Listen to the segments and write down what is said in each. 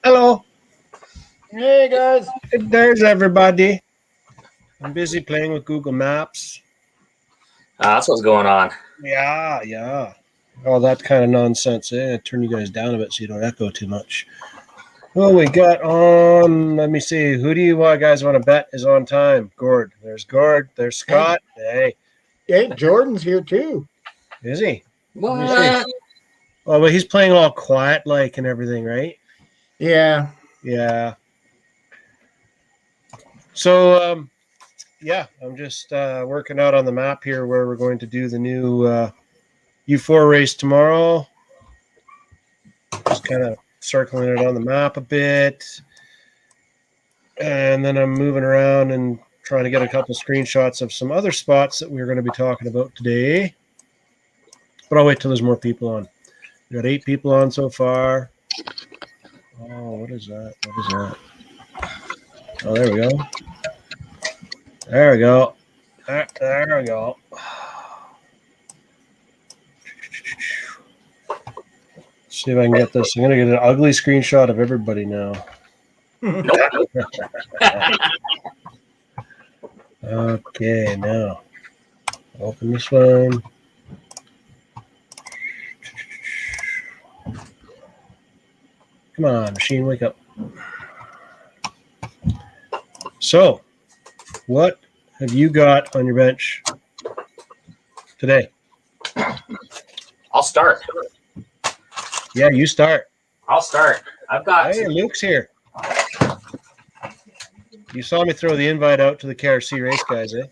Hello. Hey guys. There's everybody. I'm busy playing with Google Maps. That's what's going on. Yeah. All that kind of nonsense. Turn you guys down a bit so you don't echo too much. Well, we got on. Let me see. Who do you guys want to bet is on time? Gord. There's Gord. There's Scott. Hey, Jordan's here too. Is he? What? Oh, but he's playing all quiet like and everything, right? Yeah. Yeah. So, I'm just working out on the map here where we're going to do the new U4 race tomorrow. Just kind of circling it on the map a bit. And then I'm moving around and trying to get a couple screenshots of some other spots that we're going to be talking about today. But I'll wait till there's more people on. We got 8 people on so far. Oh, what is that? Oh, there we go. There we go. See if I can get this. I'm going to get an ugly screenshot of everybody now. Nope. Okay, now open this one. Come on, machine, wake up. So, what have you got on your bench today? I'll start. Yeah, you start. I'll start. I've got. Hey, Luke's here. You saw me throw the invite out to the KRC race guys, eh?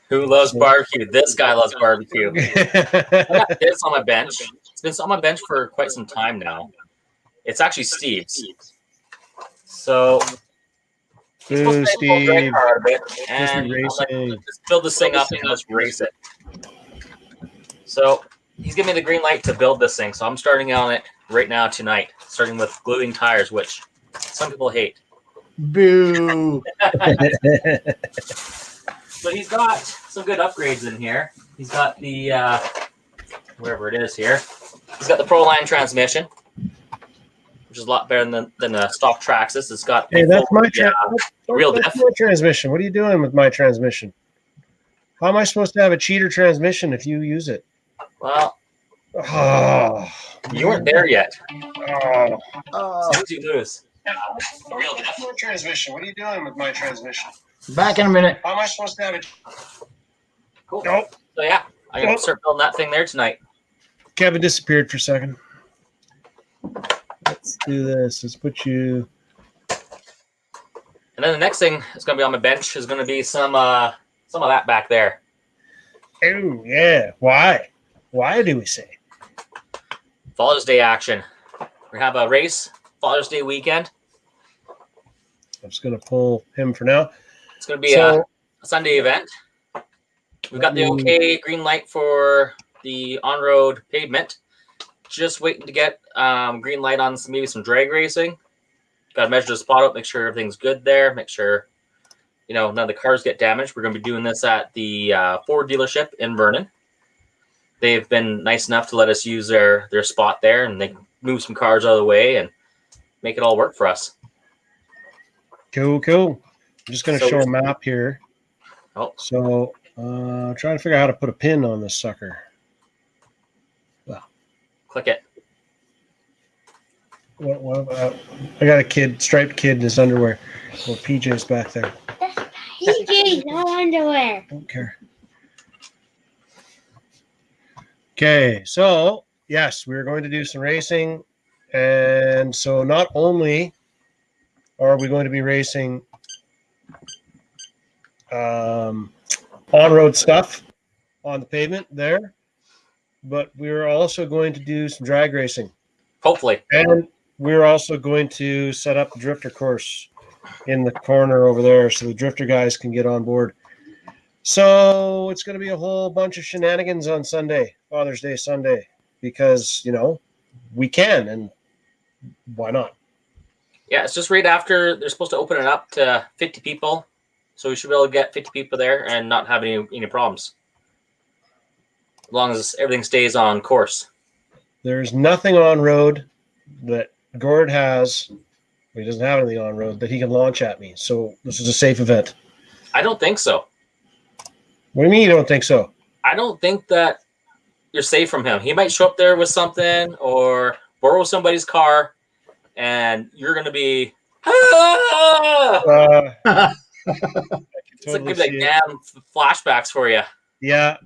Who loves barbecue? This guy loves barbecue. I got this on my bench. It's been on my bench for quite some time now. It's actually Steve's. So Boo, Steve. And just build this thing up and let's race it. So he's giving me the green light to build this thing. So I'm starting on it right now tonight, starting with gluing tires, which some people hate. Boo. But he's got some good upgrades in here. He's got the, wherever it is here, he's got the Pro-Line transmission, which is a lot better than a stock Traxxas. It's got that's my real diff. my transmission. What are you doing with my transmission? How am I supposed to have a cheater transmission if you use it? Well, you weren't there yet. Oh. So you lose. Real diff. My transmission. What are you doing with my transmission? Back in a minute. How am I supposed to have it? Cool. Nope. So yeah, I'm gonna start building that thing there tonight. Kevin disappeared for a second. Let's do this. Let's put you. And then the next thing that's gonna be on my bench is gonna be some of that back there. Oh yeah. Why? Why do we say? Father's Day action. We have a race Father's Day weekend. I'm just gonna pull him for now. It's gonna be a Sunday event. We've got the okay green light for the on-road pavement. Just waiting to get green light on maybe some drag racing. Got to measure the spot up, make sure everything's good there. Make sure, none of the cars get damaged. We're going to be doing this at the Ford dealership in Vernon. They've been nice enough to let us use their spot there, and they can move some cars out of the way and make it all work for us. Cool. I'm just going to show a map here. Oh. So trying to figure out how to put a pin on this sucker. Well, click it. What about? I got a striped kid in his underwear. Well, PJ's back there. PJ, no underwear. Don't care. Okay, so yes, we're going to do some racing, and so not only are we going to be racing on-road stuff on the pavement there, but we're also going to do some drag racing. Hopefully. And we're also going to set up a drifter course in the corner over there so the drifter guys can get on board. So it's going to be a whole bunch of shenanigans on Sunday, Father's Day Sunday, because, we can, and why not? Yeah, it's just right after they're supposed to open it up to 50 people. So we should be able to get 50 people there and not have any problems. As long as everything stays on course. There's nothing on road that Gord has. He doesn't have anything on road that he can launch at me. So this is a safe event. I don't think so. What do you mean you don't think so? I don't think that you're safe from him. He might show up there with something or borrow somebody's car, and you're going to be... It's going to be like damn flashbacks for you. Yeah.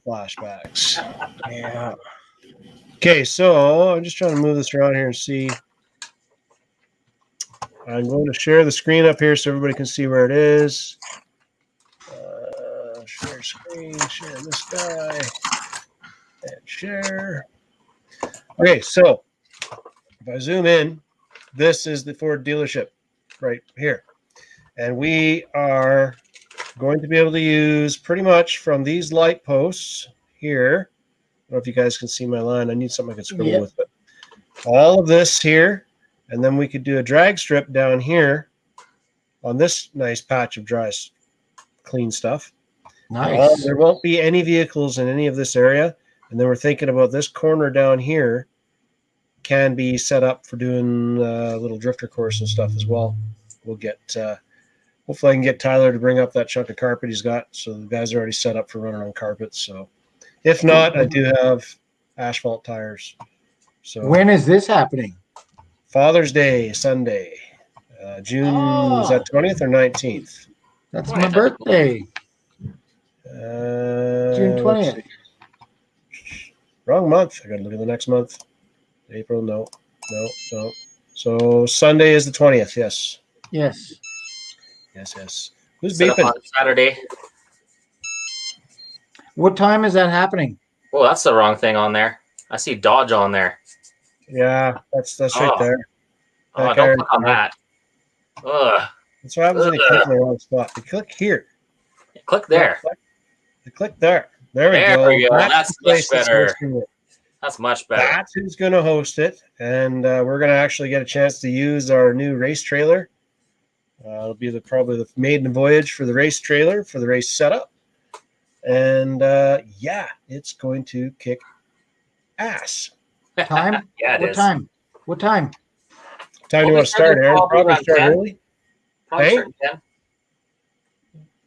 Flashbacks. Yeah. Okay, so I'm just trying to move this around here and see. I'm going to share the screen up here so everybody can see where it is. Share screen, share this guy, and share. Okay, so if I zoom in, this is the Ford dealership right here. And we are going to be able to use pretty much from these light posts here. I don't know if you guys can see my line. I need something I can scribble with. But all of this here, and then we could do a drag strip down here on this nice patch of dry, clean stuff. Nice. There won't be any vehicles in any of this area. And then we're thinking about this corner down here can be set up for doing a little drifter course and stuff as well. We'll get, hopefully I can get Tyler to bring up that chunk of carpet he's got. So the guys are already set up for running on carpet. So if not, I do have asphalt tires. So when is this happening? Father's Day, Sunday, June, is that 20th or 19th? That's my birthday. June 20th. Wrong month. I got to look at the next month. April, no. So Sunday is the 20th, yes. Yes. Who's Set up beeping? on Saturday. What time is that happening? Oh, that's the wrong thing on there. I see Dodge on there. Yeah, that's right there. Oh, don't click on that. Ugh. That's what happens when you click in the wrong spot. You click here. Click there. You click there. There we go. That's much better. That's much better. That's who's going to host it. And we're going to actually get a chance to use our new race trailer. It'll be probably the maiden voyage for the race trailer, for the race setup. And it's going to kick ass. Time? Yeah, it what is. time? What time? Time you want to start, Aaron? Probably start early. Probably Hey? 10.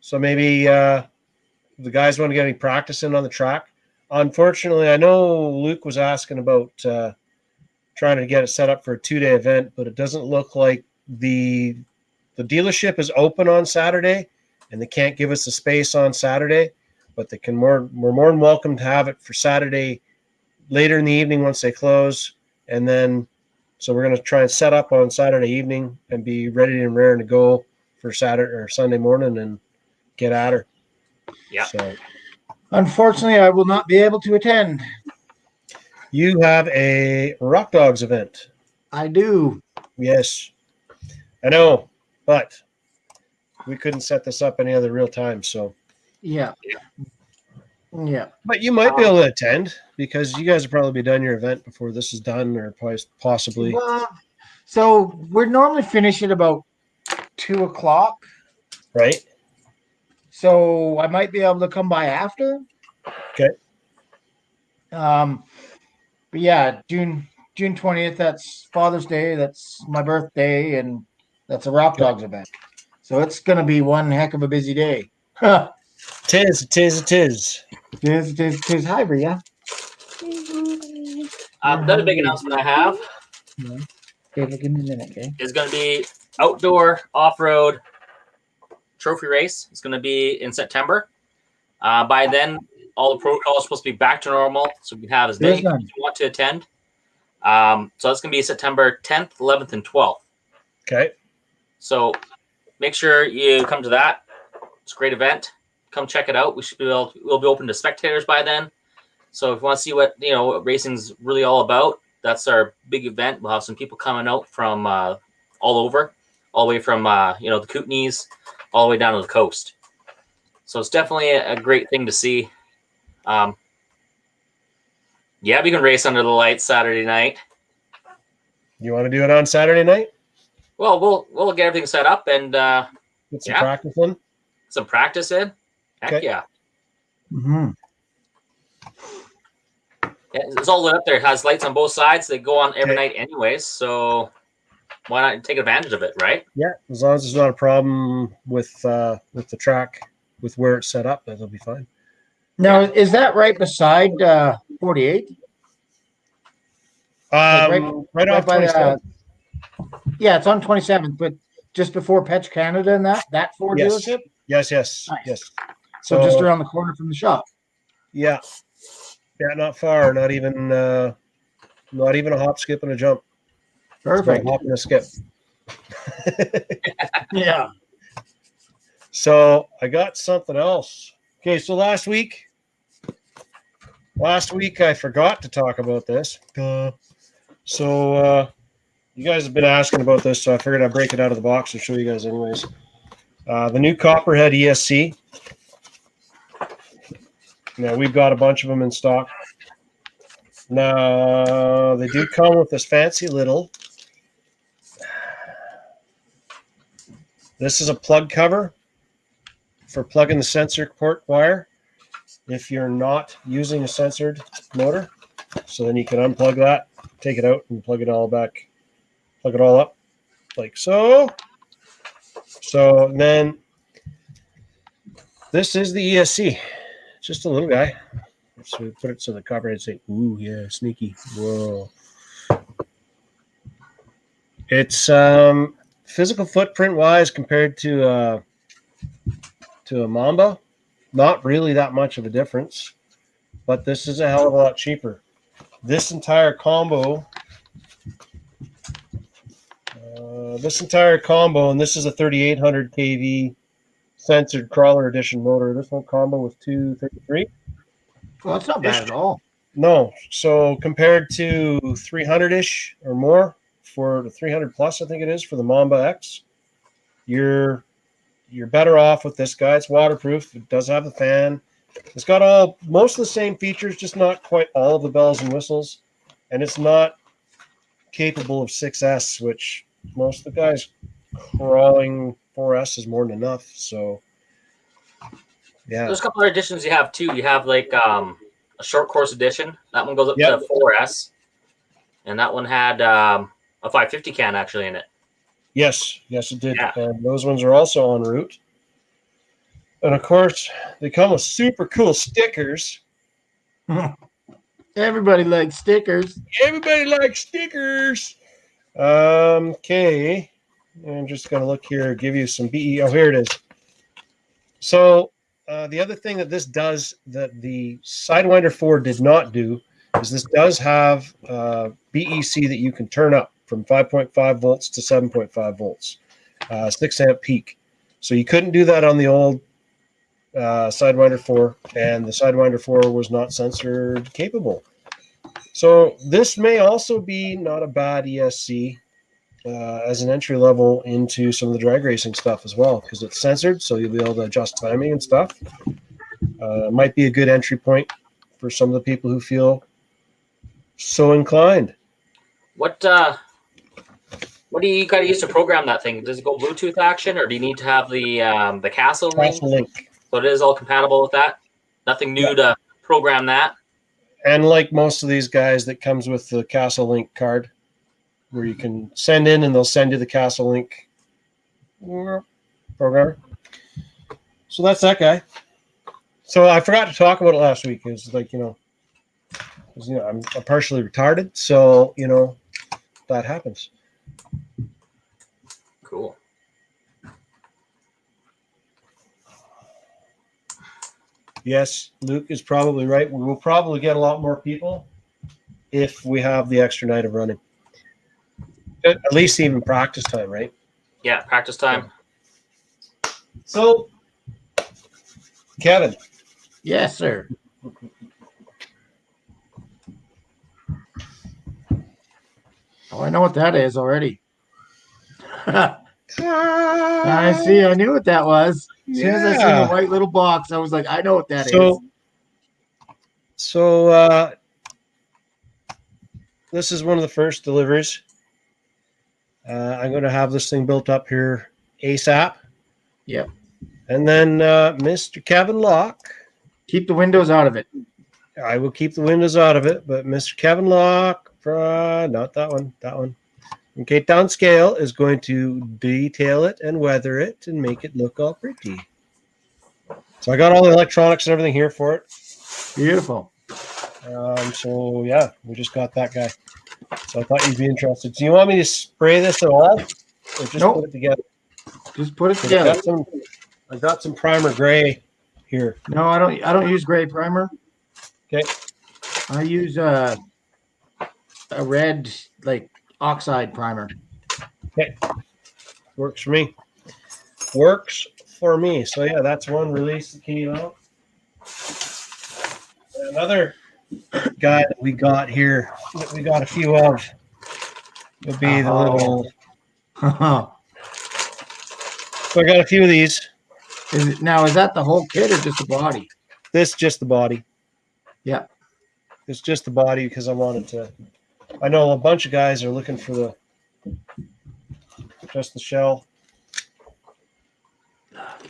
So maybe the guys want to get any practice in on the track. Unfortunately, I know Luke was asking about trying to get it set up for a 2-day event, but it doesn't look like the dealership is open on Saturday, and they can't give us the space on Saturday. But we're more than welcome to have it for Saturday later in the evening once they close, and then so we're going to try and set up on Saturday evening and be ready and raring to go for Saturday or Sunday morning and get at her. Yeah. So Unfortunately, I will not be able to attend. you have a Rock Dogs event. I do. Yes, I know, but we couldn't set this up any other real time. So Yeah. but you might be able to attend because you guys will probably be done your event before this is done, or possibly. Well, so we're normally finishing about 2:00. Right. So I might be able to come by after. Okay. But yeah, June 20th, that's Father's Day, that's my birthday, and that's a Rock Dogs event. So it's gonna be one heck of a busy day. Tis. Tis. Hi, Bria. Another big announcement I have Okay, give me a minute, okay? is going to be outdoor off-road trophy race. It's going to be in September. By then, all the protocols are supposed to be back to normal, so we can have as many people as you want to attend. So that's going to be September 10th, 11th, and 12th. Okay. So make sure you come to that. It's a great event. Come check it out. We'll be open to spectators by then. So if you want to see what racing's really all about, that's our big event. We'll have some people coming out from all over, all the way from the Kootenays, all the way down to the coast. So it's definitely a great thing to see. Yeah, we can race under the lights Saturday night. You want to do it on Saturday night? Well, we'll get everything set up and Get some practice in? some practice in. Heck Okay. yeah. Mm-hmm. It's all lit up there. It has lights on both sides. They go on every night anyways, so why not take advantage of it, right? Yeah, as long as there's not a problem with the track, with where it's set up, that'll be fine. Now, is that right beside 48? Right off by 27th. Yeah, it's on 27th, but just before Petch Canada and that Ford dealership? Yes. Nice. Yes. So just around the corner from the shop. Yeah. Yeah, not far. Not even a hop, skip, and a jump. Perfect. A hop and a skip. Yeah. So I got something else. Okay, so last week I forgot to talk about this. So you guys have been asking about this, so I figured I'd break it out of the box and show you guys anyways. The new Copperhead Esc. Now, we've got a bunch of them in stock. Now, they do come with this fancy little. This is a plug cover for plugging the sensor port wire if you're not using a censored motor. So then you can unplug that, take it out, and plug it all back. Plug it all up like so. So then this is the ESC. Just a little guy. So we put it so the Copperhead say, "Ooh, yeah, sneaky." Whoa. It's physical footprint wise compared to a Mamba, not really that much of a difference, but this is a hell of a lot cheaper. This entire combo, and this is a 3800 kV censored crawler edition motor. This one combo with 233. Well, that's not bad at all. No. So compared to 300-ish or more for the 300 plus, I think it is, for the Mamba X, you're better off with this guy. It's waterproof. It does have a fan. It's got most of the same features, just not quite all of the bells and whistles. And it's not capable of 6S, which most of the guys crawling 4S is more than enough. So, yeah. There's a couple other editions you have too. You have like a short course edition. That one goes up to 4S, and that one had a 550 can actually in it. Yes, it did. Yeah. And those ones are also en route. And of course, they come with super cool stickers. Everybody likes stickers. Okay. I'm just going to look here, give you some BE. Oh, here it is. So the other thing that this does that the Sidewinder 4 did not do is this does have BEC that you can turn up from 5.5 volts to 7.5 volts, 6 amp peak. So you couldn't do that on the old Sidewinder 4, and the Sidewinder 4 was not censored capable. So this may also be not a bad ESC as an entry level into some of the drag racing stuff as well, because it's censored, so you'll be able to adjust timing and stuff. Might be a good entry point for some of the people who feel so inclined. What do you got to use to program that thing? Does it go Bluetooth action, or do you need to have the Castle link? So it is all compatible with that. Nothing new to program that. And like most of these guys, that comes with the Castle Link card, where you can send in and they'll send you the Castle Link programmer. So that's that guy. So I forgot to talk about it last week. It was like, I'm partially retarded, so that happens. Cool. Yes, Luke is probably right. We will probably get a lot more people if we have the extra night of running. At least even practice time, right? Yeah, practice time. So, Kevin. Yes, sir. Oh, I know what that is already. I see. I knew what that was. As soon as I seen the Yeah. white little box, I was like, I know what that is. So this is one of the first deliveries. I'm going to have this thing built up here ASAP. Yep. And then Mr. Kevin Locke. Keep the windows out of it. I will keep the windows out of it, but Mr. Kevin Locke, not that one, that one. In Cape Town Scale is going to detail it and weather it and make it look all pretty. So I got all the electronics and everything here for it. Beautiful. So yeah, we just got that guy. So I thought you'd be interested. Do you want me to spray this at all, or just Nope. put it together? Just put it together. I got some primer gray here. No, I don't use gray primer. Okay. I use a red like oxide primer. Okay. Works for me. Works for me. So yeah, that's one release that came out. Another guy that we got here that we got a few of would be the little. So I got a few of these. Is that the whole kit or just the body? This just the body. Yeah. It's just the body because I wanted to. I know a bunch of guys are looking for just the shell.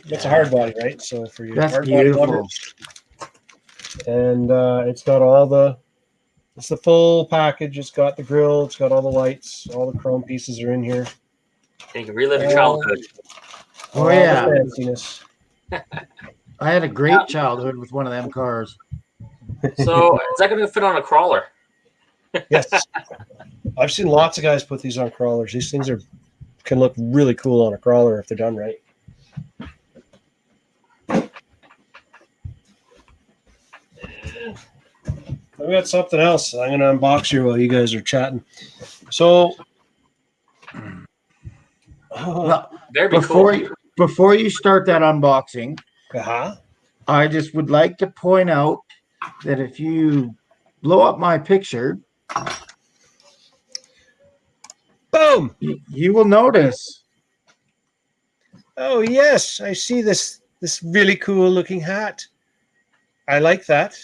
It's a hard body, right? So for your That's hard beautiful. body lovers. And it's got it's the full package. It's got the grill. It's got all the lights. All the chrome pieces are in here. You can relive your childhood. Oh yeah. All the fanciness. I had a great childhood with one of them cars. So is that going to fit on a crawler? Yes. I've seen lots of guys put these on crawlers. These things can look really cool on a crawler if they're done right. I've got something else I'm going to unbox here while you guys are chatting. So, Well, Very cool. before you start that unboxing, I just would like to point out that if you blow up my picture, boom! You will notice. Oh yes, I see this really cool looking hat. I like that.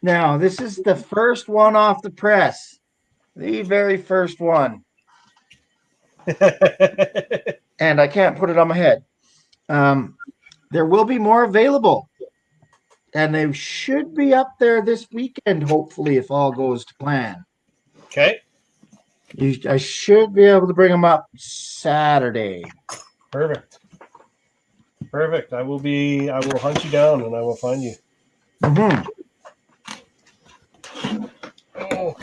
Now, this is the first one off the press. The very first one. And I can't put it on my head. There will be more available. And they should be up there this weekend, hopefully, if all goes to plan. Okay. I should be able to bring them up Saturday. Perfect. I will hunt you down and I will find you. Mm-hmm. Oh,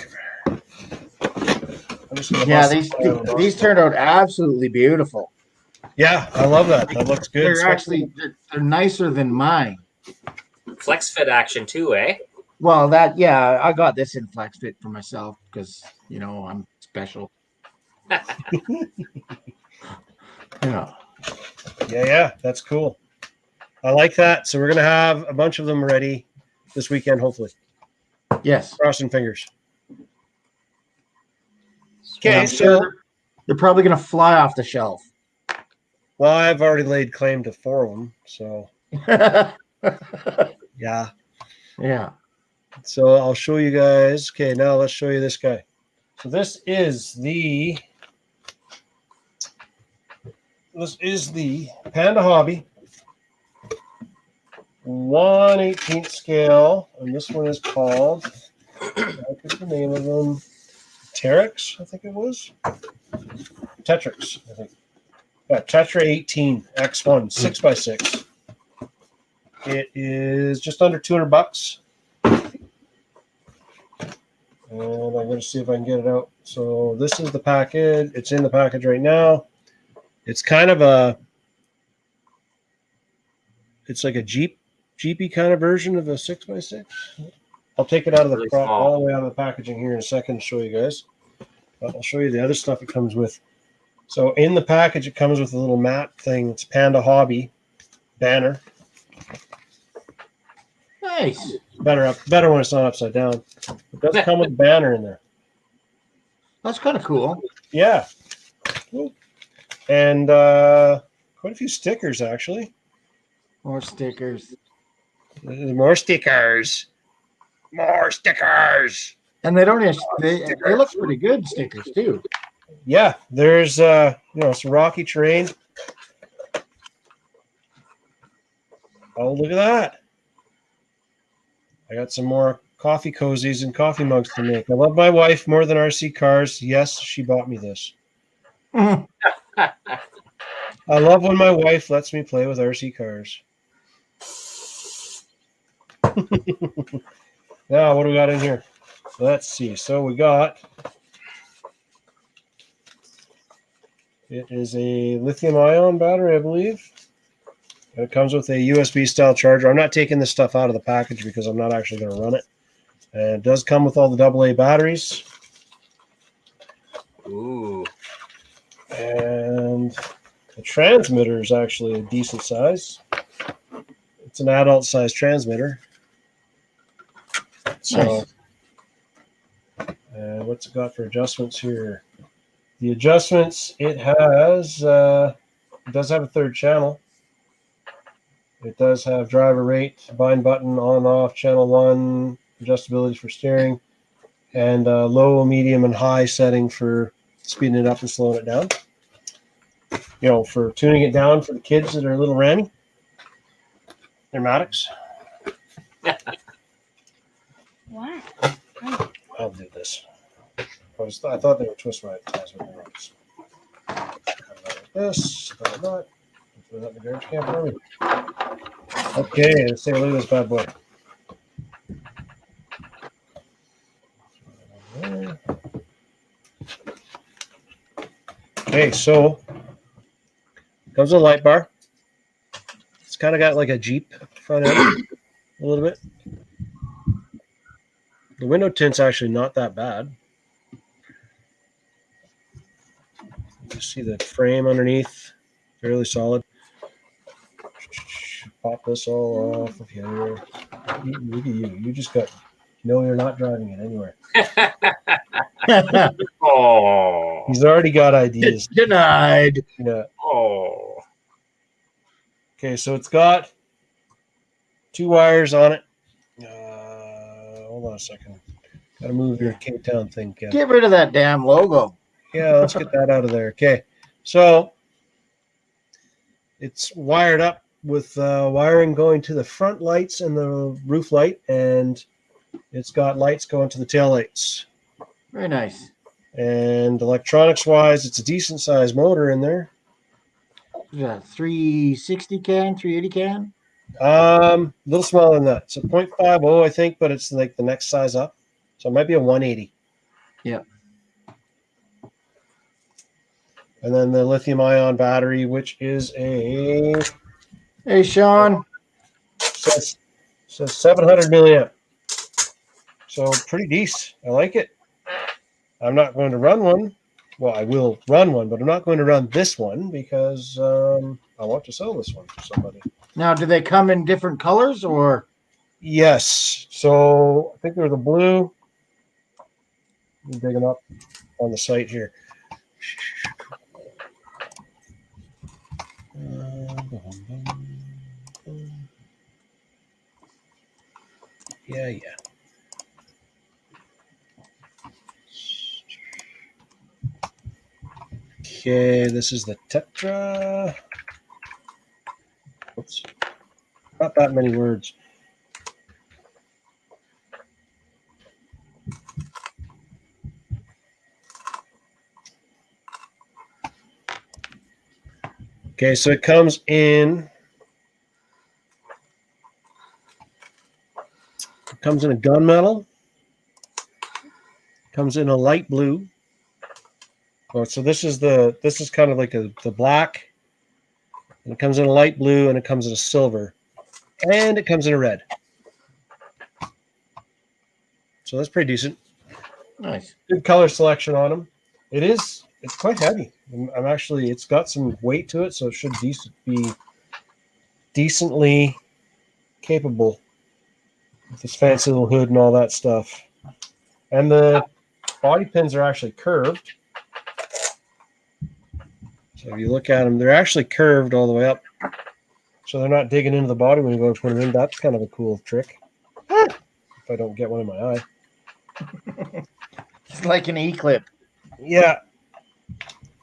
yeah, these turned out absolutely beautiful. Yeah, I love that. That looks good. They're nicer than mine. Flex fit action too, eh? Well, I got this in flex fit for myself because I'm special. Yeah, that's cool. I like that. So we're gonna have a bunch of them ready this weekend, hopefully. Yes. Crossing fingers. Okay, so they're probably gonna fly off the shelf. Well, I've already laid claim to 4 of them, so yeah. Yeah. So I'll show you guys. Okay, now let's show you this guy. So this is the Panda Hobby 1/18 scale, and this one is called, what is the name of them? Terex, I think it was. Tetrix, I think. Yeah, Tetra 18 X1 6x6. It is just under $200. And I'm going to see if I can get it out. So this is the package. It's in the package right now. It's kind of it's like a Jeepy kind of version of a 6x6. I'll take it out of the all the way out of the packaging here in a second to show you guys. But I'll show you the other stuff it comes with. So in the package, it comes with a little mat thing. It's Panda Hobby banner. Nice. Better when it's not upside down. It does come with a banner in there. That's kind of cool. Yeah. Cool. And quite a few stickers, actually. More stickers. More stickers. More stickers. And they don't they look pretty good stickers too. Yeah, there's some rocky terrain. Oh, look at that. I got some more coffee cozies and coffee mugs to make. I love my wife more than RC cars. Yes, she bought me this. I love when my wife lets me play with RC cars. Now, what do we got in here? Let's see. So we got, it is a lithium-ion battery, I believe. And it comes with a USB-style charger. I'm not taking this stuff out of the package because I'm not actually going to run it. And it does come with all the AA batteries. Ooh. And the transmitter is actually a decent size. It's an adult-size transmitter. So, Nice. What's it got for adjustments here? The adjustments, it has, it does have a third channel. It does have driver rate, bind button, on, off, channel 1, adjustability for steering, and low, medium, and high setting for speeding it up and slowing it down. You know, for tuning it down for the kids that are a little randy. They're Maddox. What? I'll do this. I thought they were twist right ties with the ropes. Like this, like that. Throw that in the garbage can for me. Okay, let's take a look at this bad boy. Okay, so comes with a light bar. It's kind of got like a Jeep front end, a little bit. The window tint's actually not that bad. You see the frame underneath, fairly solid. Pop this all off of here. Look at you. You just got, no, you're not driving it anywhere. Oh. He's already got ideas. Denied. Yeah. Oh. Okay, so it's got 2 wires on it. Hold on a second. Got to move your Cape Town thing, Ken. Get rid of that damn logo. Yeah, let's get that out of there. Okay, so it's wired up with wiring going to the front lights and the roof light, and it's got lights going to the tail lights. Very nice. And electronics-wise, it's a decent-sized motor in there. Yeah, 360 can, 380 can. A little smaller than that. It's a 0.50, I think, but it's like the next size up. So it might be a 180. Yep. And then the lithium-ion battery, which is a Hey, Sean. says 700 milliamp. So pretty decent. I like it. I'm not going to run one. Well, I will run one, but I'm not going to run this one because I want to sell this one to somebody. Now, do they come in different colors or? Yes. So I think they're the blue. I'm digging up on the site here. Yeah. Okay, this is the Tetra. Oops. Not that many words. Okay, so it comes in a gunmetal. Comes in a light blue. Oh, so this is kind of like the black. And it comes in a light blue, and it comes in a silver. And it comes in a red. So that's pretty decent. Nice. Good color selection on them. It's quite heavy. It's got some weight to it, so it should be decently capable with this fancy little hood and all that stuff. And the body pins are actually curved. So So if you look at them, they're actually curved all the way up. So they're not digging into the body when you go to put them in. That's kind of a cool trick. If I don't get one in my eye. It's like an E-clip. Yeah.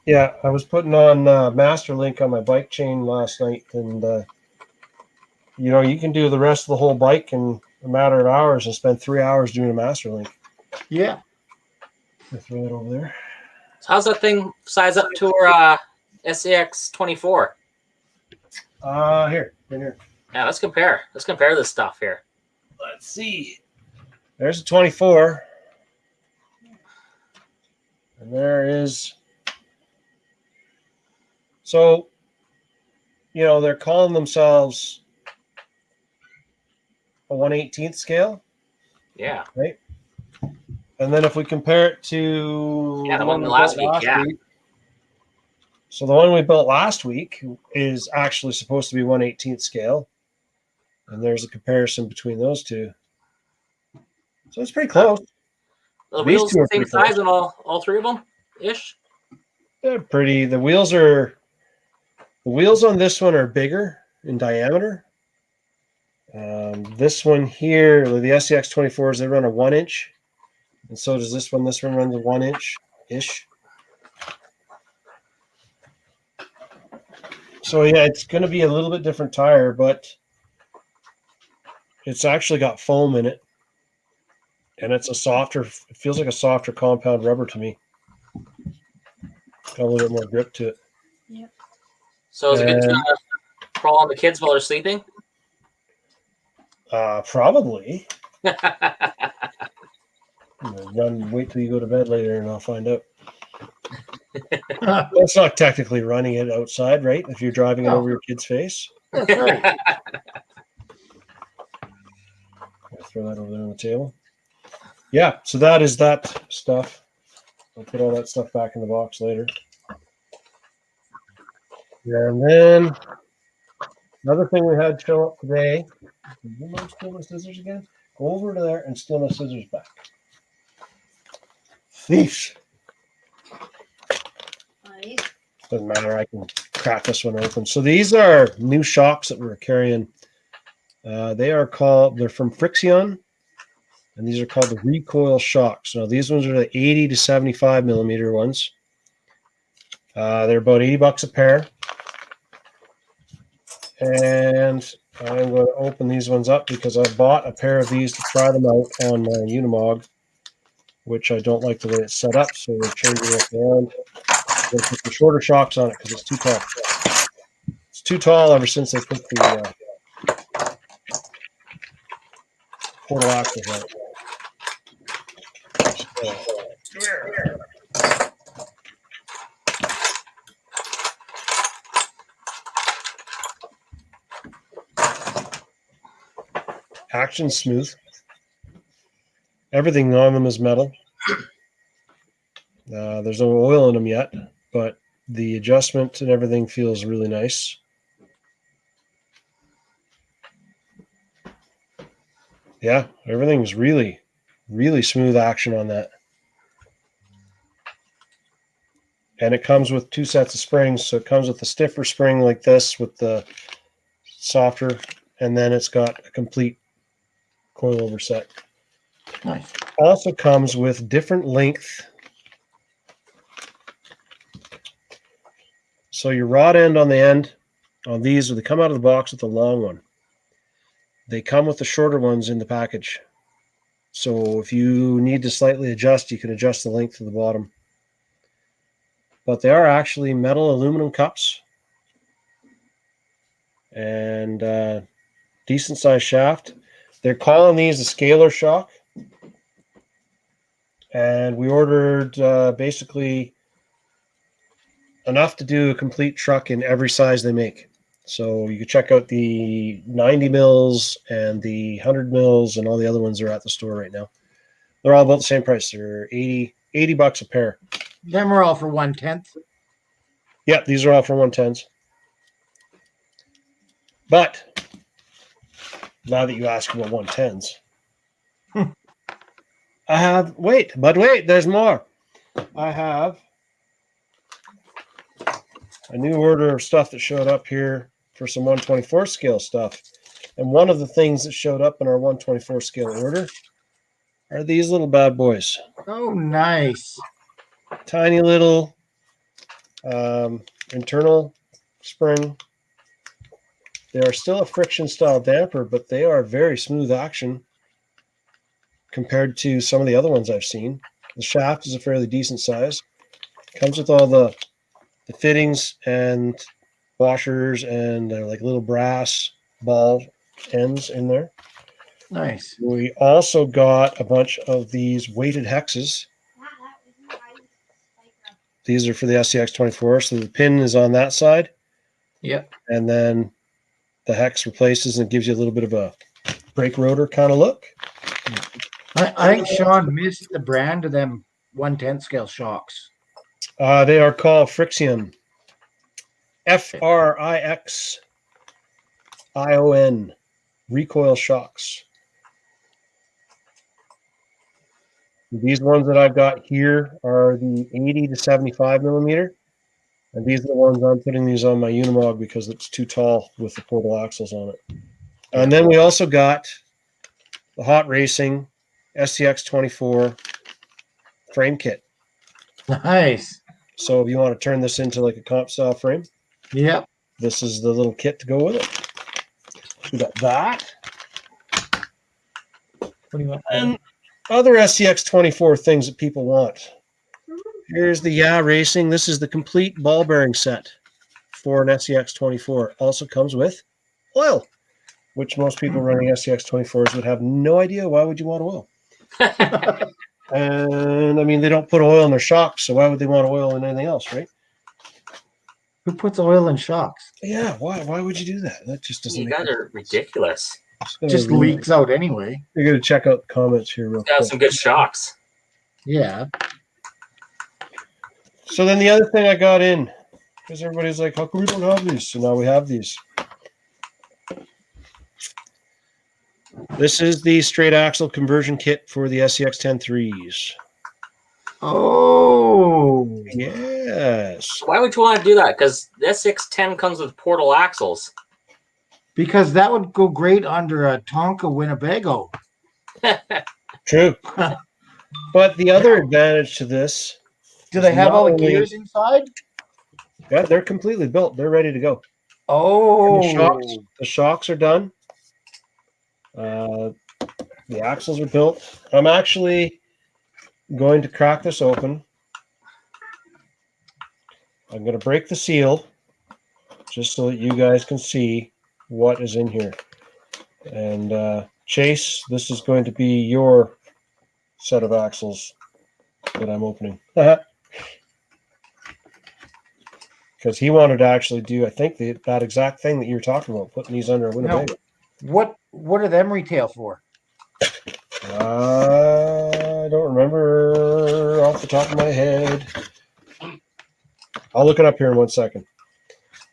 Yeah, I was putting on Master Link on my bike chain last night, and you can do the rest of the whole bike in a matter of hours and spend 3 hours doing a Master Link. Yeah. I throw it over there. So how's that thing size up to our SAX 24? Here, right here. Yeah, let's compare. Let's compare this stuff here. Let's see. There's a 24. And there is. So, they're calling themselves a 1/18th scale. Yeah. Right? And then if we compare it to the one last week, So the one we built last week is actually supposed to be 1/18th scale. And there's a comparison between those two. So it's pretty close. The wheels the same size on all three of them ish. They're pretty. The wheels on this one are bigger in diameter. This one here, the SCX 24s, they run a 1 inch. And so does this one. This one runs a 1 inch ish. So yeah, it's going to be a little bit different tire, but it's actually got foam in it. And it feels like a softer compound rubber to me. Got a little bit more grip to it. Yep. So is it good to crawl on the kids while they're sleeping? Probably. Wait till you go to bed later and I'll find out. That's not technically running it outside, right? If you're driving it over your kid's face. That's right. I'll throw that over there on the table. Yeah, so that is that stuff. I'll put all that stuff back in the box later. Yeah, and then another thing we had show up today. Did you mind steal my scissors again? Go over to there and steal my scissors back. Thieves. Doesn't matter. I can crack this one open. So these are new shocks that we're carrying. They're from Frixion, and these are called the recoil shocks. Now these ones are the 80 to 75 millimeter ones. They're about $80 a pair. And I'm going to open these ones up because I bought a pair of these to try them out on my Unimog, which I don't like the way it's set up, so we're changing it around. I'm going to put the shorter shocks on it because it's too tall. It's too tall ever since they put the portal axles on it. Action smooth. Everything on them is metal. There's no oil in them yet, but the adjustment and everything feels really nice. Yeah, everything's really, really smooth action on that. And it comes with 2 sets of springs. So it comes with a stiffer spring like this with the softer, and then it's got a complete coilover set. Nice. Also comes with different length. So your rod end on the end on these, they come out of the box with the long one. They come with the shorter ones in the package. So if you need to slightly adjust, you can adjust the length of the bottom. But they are actually metal aluminum cups. And decent sized shaft. They're calling these a scalar shock. And we ordered basically enough to do a complete truck in every size they make. So you can check out the 90 mils and the 100 mils and all the other ones are at the store right now. They're all about the same price. They're $80 a pair. Them are all for 1/10. Yeah, these are all for 1/10s. But now that you ask about 1/10s, I have, there's more. I a new order of stuff that showed up here for some 124 scale stuff. And one of the things that showed up in our 124 scale order are these little bad boys. Oh, nice. Tiny little internal spring. They are still a friction style damper, but they are very smooth action compared to some of the other ones I've seen. The shaft is a fairly decent size. Comes with all the fittings and washers and like little brass ball ends in there. Nice. We also got a bunch of these weighted hexes. These are for the SCX24, so the pin is on that side. Yep. And then the hex replaces and gives you a little bit of a brake rotor kind of look. I think Sean missed the brand of them 1/10 scale shocks. They are called Frixion. Frixion. Recoil shocks. These ones that I've got here are the 80 to 75 millimeter. And these are the ones I'm putting these on my Unimog because it's too tall with the portal axles on it. And then we also got the Hot Racing SCX24 frame kit. Nice. So if you want to turn this into like a comp style frame, Yep. this is the little kit to go with it. We got that. What do you want? And other SCX24 things that people want. Here's the Racing. This is the complete ball bearing set for an SCX24. Also comes with oil, which most people running SCX24s would have no idea. Why would you want oil? And I mean, they don't put oil in their shocks, so why would they want oil in anything else, right? Who puts oil in shocks? Yeah, why would you do that? That just doesn't You make guys are ridiculous. Just leaks out anyway. You're going to check out the comments here real Got quick. some good shocks. Yeah. So then the other thing I got in, because everybody's like, how come we don't have these? So now we have these. This is the straight axle conversion kit for the SCX-10-3s. Oh. Yes. Why would you want to do that? Because the SX10 comes with portal axles. Because that would go great under a Tonka Winnebago. True. But the other advantage to this, Do they have not all the only- gears inside? yeah, they're completely built. They're ready to go. Oh. The shocks are done. The axles are built. I'm actually going to crack this open. I'm going to break the seal just so that you guys can see what is in here. And Chase, this is going to be your set of axles that I'm opening. Because he wanted to actually do, I think, that exact thing that you were talking about, putting these under a Winnebago. What do them retail for? I don't remember off the top of my head. I'll look it up here in 1 second.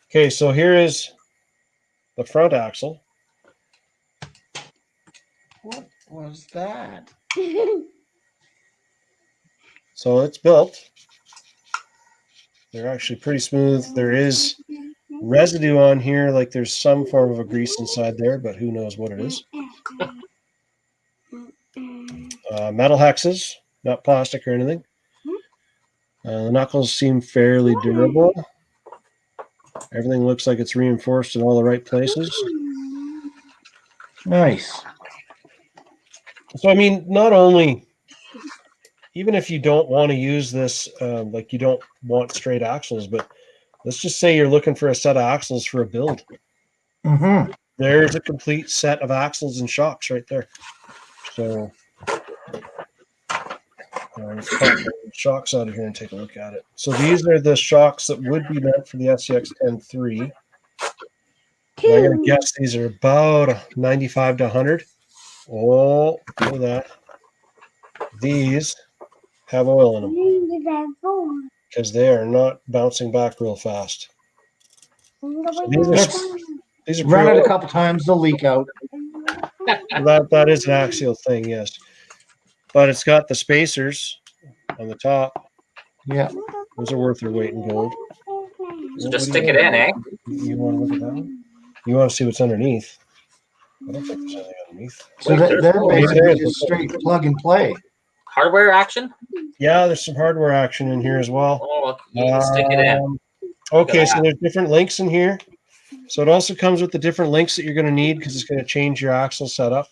Okay, so here is the front axle. What was that? So it's built. They're actually pretty smooth. There is residue on here, like there's some form of a grease inside there, but who knows what it is. Metal hexes, not plastic or anything. The knuckles seem fairly durable. Everything looks like it's reinforced in all the right places. Nice. So, I mean, not only, even if you don't want to use this, like you don't want straight axles, but let's just say you're looking for a set of axles for a build. Mm-hmm. There's a complete set of axles and shocks right there. So, let's pop the shocks out of here and take a look at it. So these are the shocks that would be meant for the SCX-10-3. I'm going to guess these are about 95 to 100. Oh, look at that. These have oil in them because they are not bouncing back real fast. So these are Run it a pretty couple times, they'll leak out. that is an axial thing, yes. But it's got the spacers on the top. Yeah. Those are worth their weight in gold. So just stick it in, eh? You want to look at that one? You want to see what's underneath? I don't think there's anything underneath. So Wait, they're maybe there basically is. just straight plug and play. Hardware action? Yeah, there's some hardware action in here as well. Oh, you can stick it in. Okay, so there's different links in here. So it also comes with the different links that you're going to need because it's going to change your axle setup.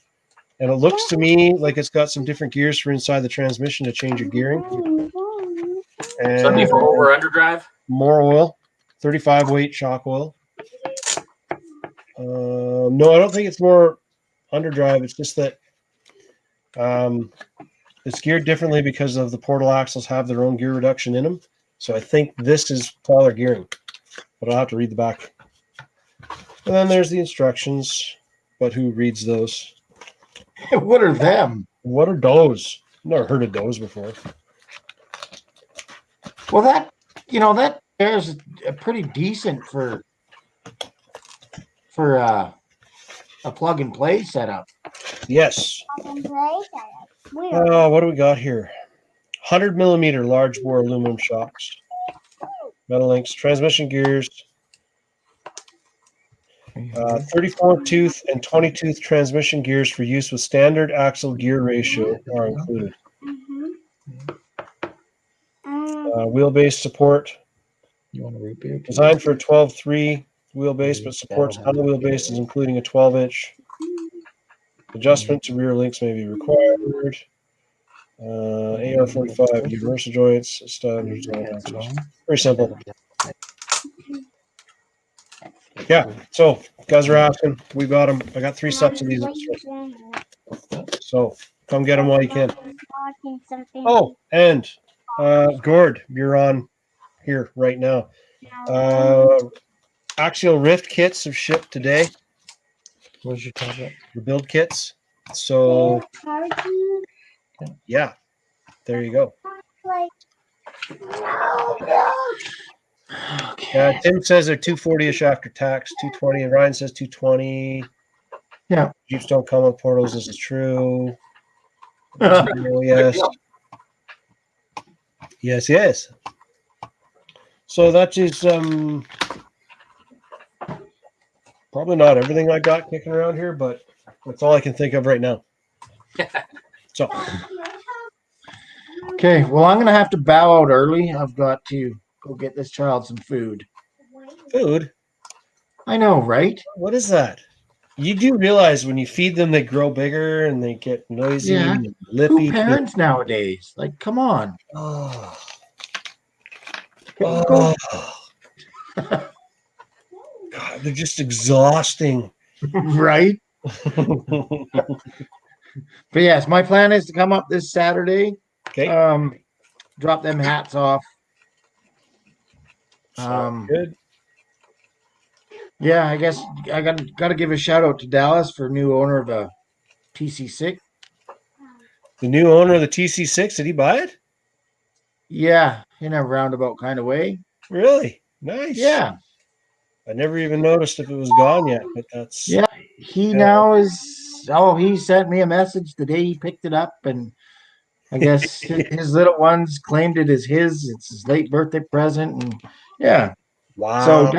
And it looks to me like it's got some different gears for inside the transmission to change your gearing. And So that'd be for over underdrive? more oil, 35 weight shock oil. No, I don't think it's more underdrive. It's just that it's geared differently because of the portal axles have their own gear reduction in them. So I think this is taller gearing, but I'll have to read the back. And then there's the instructions, but who reads those? What are them? What are those? Never heard of those before. Well, that there's a pretty decent for a plug and play setup. Yes. What do we got here? 100 millimeter large bore aluminum shocks, metal links, transmission gears, 34 tooth and 20 tooth transmission gears for use with standard axle gear ratio are included. Wheelbase support. You want to root beer? Designed for a 12.3 wheelbase, but supports other wheelbases, including a 12-inch. Adjustment to rear links may be required. AR45 universal joints, standard. Very simple. Yeah, so guys are asking. We got them. I got 3 sets of these. So come get them while you can. Oh, and Gord, you're on here right now. Axial Rift kits have shipped today. Where's your tablet? The build kits. So yeah, there you go. Tim says they're 240-ish after tax, 220. And Ryan says 220. Yeah. Jeeps don't come with portals. This is true. Yes. Yes. So that is probably not everything I got kicking around here, but that's all I can think of right now. So. Okay, well, I'm going to have to bow out early. I've got to go get this child some food. Food? I know, right? What is that? You do realize when you feed them, they grow bigger and they get noisy and lippy. Who parents nowadays? Like, come on. Oh. Go. God, they're just exhausting. Right? But yes, my plan is to come up this Saturday. Okay. Drop them hats off. Good. Yeah, I guess I got to give a shout out to Dallas for new owner of a TC6. The new owner of the TC6, did he buy it? Yeah, in a roundabout kind of way. Really? Nice. Yeah. I never even noticed if it was gone yet, but that's... Yeah, he now is... Oh, he sent me a message the day he picked it up, and I guess his little ones claimed it as his. It's his late birthday present, and yeah. Wow. So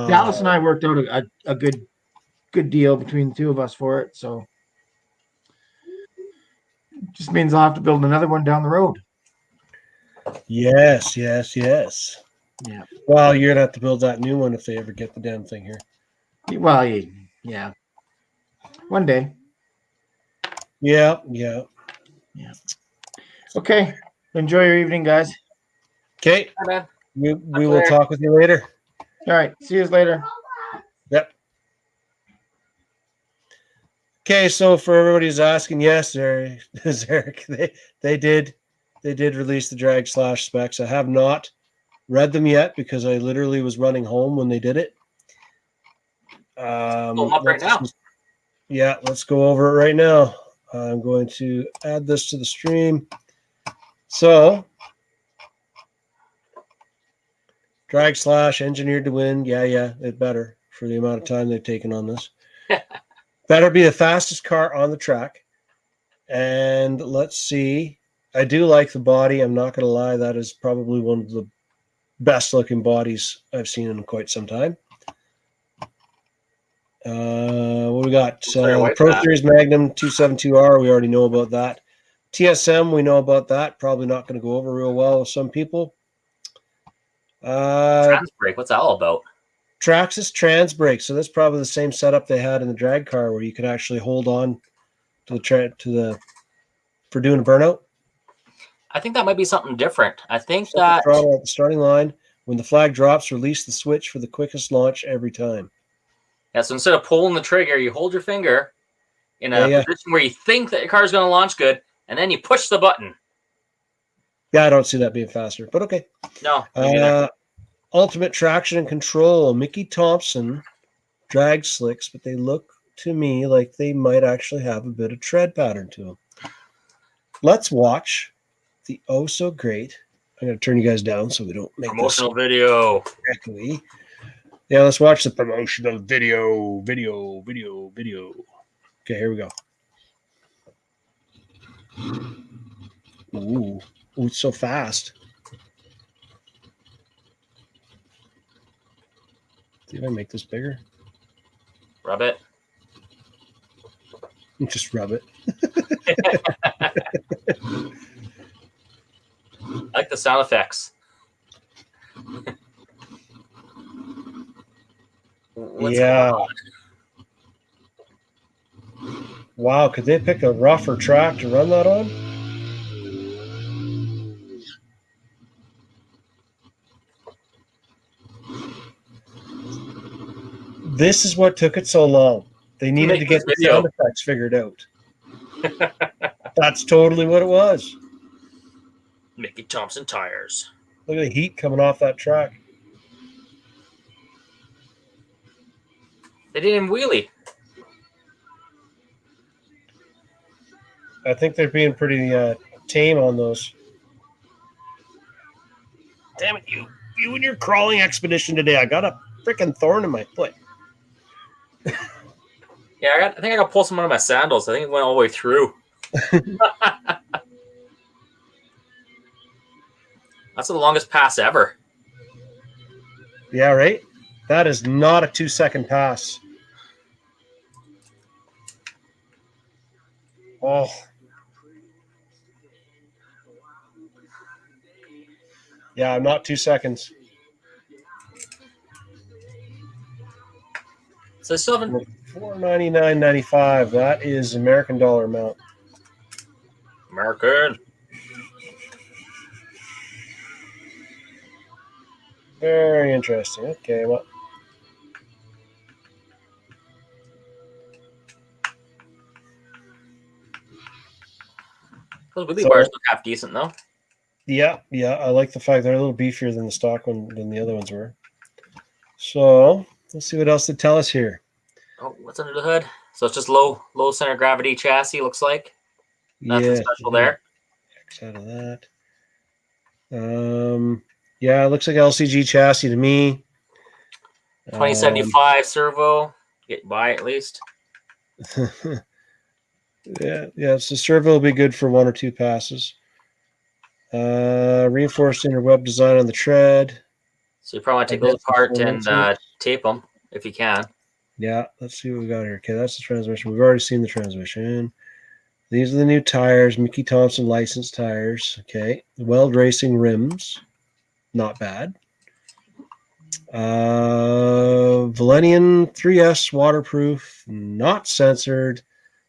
Dallas and I worked out a good deal between the two of us for it. So just means I'll have to build another one down the road. Yes. Yeah. Well, you're gonna have to build that new one if they ever get the damn thing here. Well, yeah. One day. Yeah. Okay. Enjoy your evening, guys. Okay. Bye, man. We will talk with you later. All right. See you later. Yep. Okay, so for everybody who's asking, yes, Eric, they did release the drag slash specs. I have not read them yet because I literally was running home when they did it. Up right now. Yeah, let's go over it right now. I'm going to add this to the stream. So, drag slash engineered to win. Yeah, it better for the amount of time they've taken on this. Better be the fastest car on the track. And let's see. I do like the body. I'm not going to lie. That is probably one of the best looking bodies I've seen in quite some time. What we got? Pro Series Magnum 272R. We already know about that. TSM, we know about that. Probably not going to go over real well with some people. Trans brake. What's that all about? Traxxas trans brake. So that's probably the same setup they had in the drag car, where you could actually hold on to the for doing a burnout. I think that might be something different. I think Set the throttle at the starting line. When the flag drops, release the switch for the quickest launch every time. Yeah, so instead of pulling the trigger, you hold your finger in a position where you think that your car is going to launch good, and then you push the button. Yeah, I don't see that being faster, but okay. No. Ultimate traction and control. Mickey Thompson drag slicks, but they look to me like they might actually have a bit of tread pattern to them. Let's watch the oh so great. I'm going to turn you guys down so we don't make promotional video echoey. Yeah, let's watch the promotional video. Okay, here we go. Ooh, it's so fast. See if I make this bigger. Rub it. Just rub it. I like the sound effects. Yeah. Wow, could they pick a rougher track to run that on? This is what took it so long. They needed to get the sound effects figured out. That's totally what it was. Mickey Thompson tires. Look at the heat coming off that track. They didn't wheelie. I think they're being pretty tame on those. Damn it, you and your crawling expedition today. I got a freaking thorn in my foot. Yeah, I think I got to pull some out of my sandals. I think it went all the way through. That's the longest pass ever. Yeah, right? That is not a 2-second pass. Oh. Yeah, not 2 seconds. So still haven't... $499.95. That is American dollar amount. American. Very interesting. Okay, well. Those Wheelie bars look half decent, though. Yeah. I like the fact they're a little beefier than the stock one than the other ones were. So let's see what else they tell us here. Oh, what's under the hood? So it's just low center gravity chassis, looks like. Nothing special there. X out of that. Yeah, it looks like LCG chassis to me. 2075 servo. Get by at least. Yeah. So servo will be good for 1 or 2 passes. Reinforced inner web design on the tread. So you probably want to take those apart and tape them if you can. Yeah, let's see what we got here. Okay, that's the transmission. We've already seen the transmission. These are the new tires, Mickey Thompson licensed tires. Okay, Weld Racing rims, not bad. Valenian 3S waterproof, not censored,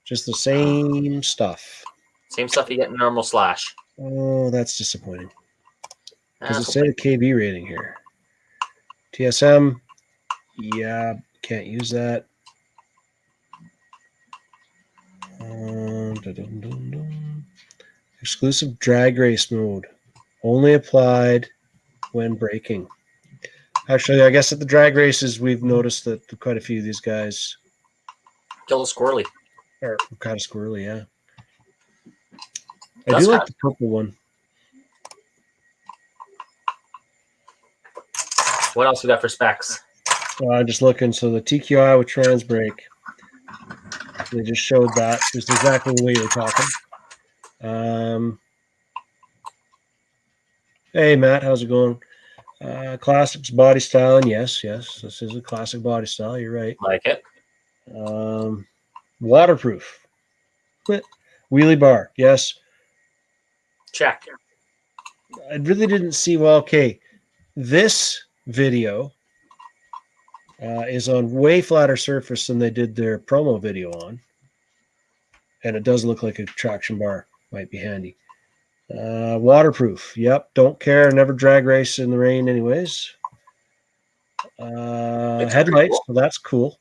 just the same stuff. Same stuff you get in normal slash. Oh, that's disappointing. Does it say the KB rating here? TSM, yeah, can't use that. Exclusive drag race mode, only applied when braking. Actually, I guess at the drag races, we've noticed that quite a few of these guys Kill a squirrely. are kind of squirrely, yeah. I do like the purple one. What else we got for specs? I'm just looking. So the TQI with trans brake. They just showed that. Just exactly the way you're talking. Hey, Matt. How's it going? Classics body style, and yes, this is a classic body style. You're right. Like it. Waterproof. Wheelie bar, yes. Check. I really didn't see. Well, okay, this video is on way flatter surface than they did their promo video on, and it does look like a traction bar. Might be handy. Waterproof. Yep. Don't care. Never drag race in the rain, anyways. Headlights. Cool. Well, that's cool.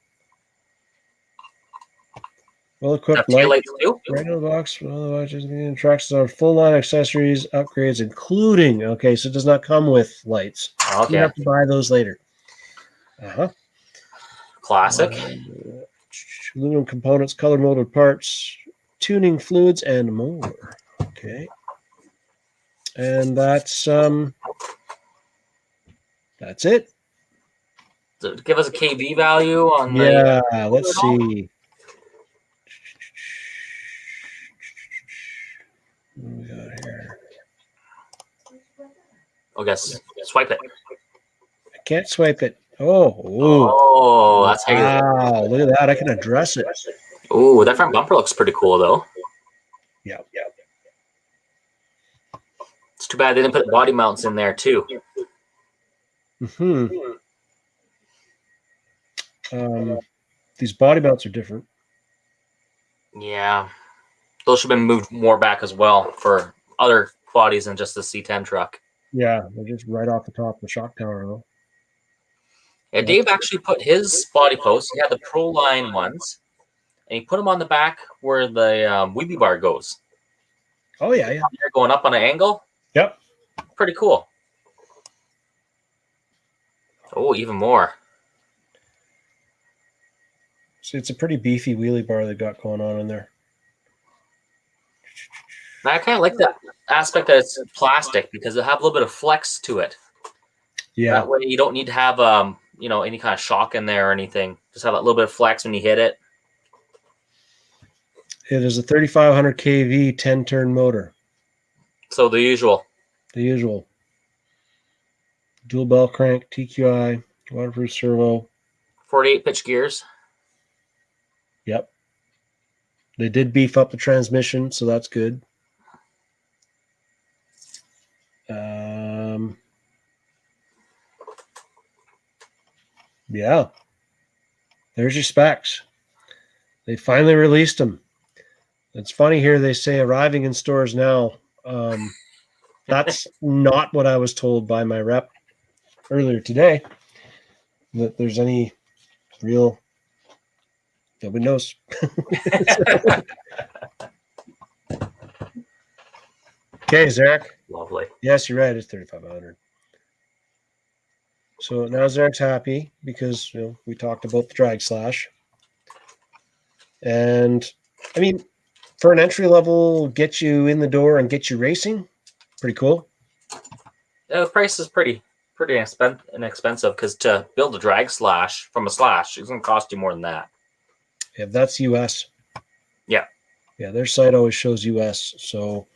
Well equipped Tail light. lights too. Right in the box. Well, the watches and Traxxas are full line accessories, upgrades, including. Okay, so it does not come with lights. Okay. You have to buy those later. Classic. Aluminum components, color molded parts, tuning fluids, and more. Okay. And that's it. So give us a KV value on the. Yeah, let's see. What do we got here? Oh, guess swipe it. I can't swipe it. Oh, Oh, that's how you. wow! Look at that. I can address it. Oh, that front bumper looks pretty cool though. Yeah. It's too bad they didn't put body mounts in there too. These body mounts are different. Yeah, those should have been moved more back as well for other bodies than just the C10 truck. Yeah, they're just right off the top of the shock tower, though. Yeah, Dave actually put his body posts. He had the Pro Line ones, and he put them on the back where the Wheelie Bar goes. Oh yeah. They're going up on an angle. Yep. Pretty cool. Oh, even more. So it's a pretty beefy wheelie bar they got going on in there. I kind of like that aspect that it's plastic because it'll have a little bit of flex to it. Yeah. That way you don't need to have any kind of shock in there or anything. Just have a little bit of flex when you hit it. It is a 3500 kV 10-turn motor. So the usual. The usual. Dual bell crank, TQI, waterproof servo. 48 pitch gears. Yep. They did beef up the transmission, so that's good. Yeah. There's your specs. They finally released them. It's funny here they say arriving in stores now. That's not what I was told by my rep earlier today, that there's any real, nobody knows. Okay, Zarek. Lovely. Yes, you're right. It's 3,500. So now Zarek's happy because we talked about the drag slash. And I mean, for an entry level, get you in the door and get you racing, pretty cool. Yeah, the price is pretty inexpensive because to build a drag slash from a slash, it's going to cost you more than that. Yeah, that's US. Yeah. Yeah, their site always shows US. So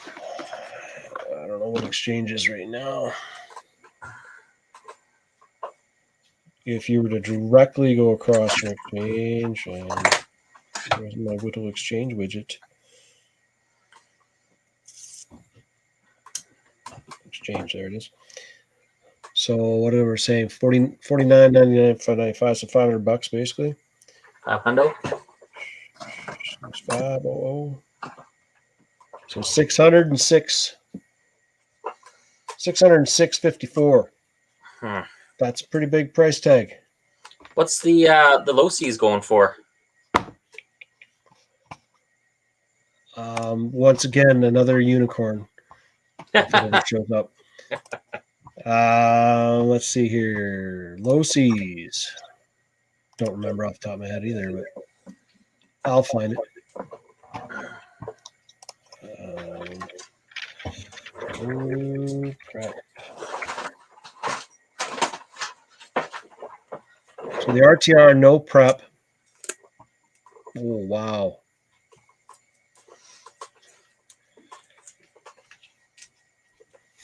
I don't know what exchange is right now. If you were to directly go across your exchange, and there's my Whittle exchange widget. Exchange, there it is. So what are we saying? $49.99 for 95, so $500 basically. 500. 500. So 606. 606.54. That's a pretty big price tag. What's the low C's going for? Once again, another unicorn. If it ever shows up. Let's see here. Low C's. Don't remember off the top of my head either, but I'll find it. Oh, crap. So the RTR, no prep. Oh, wow.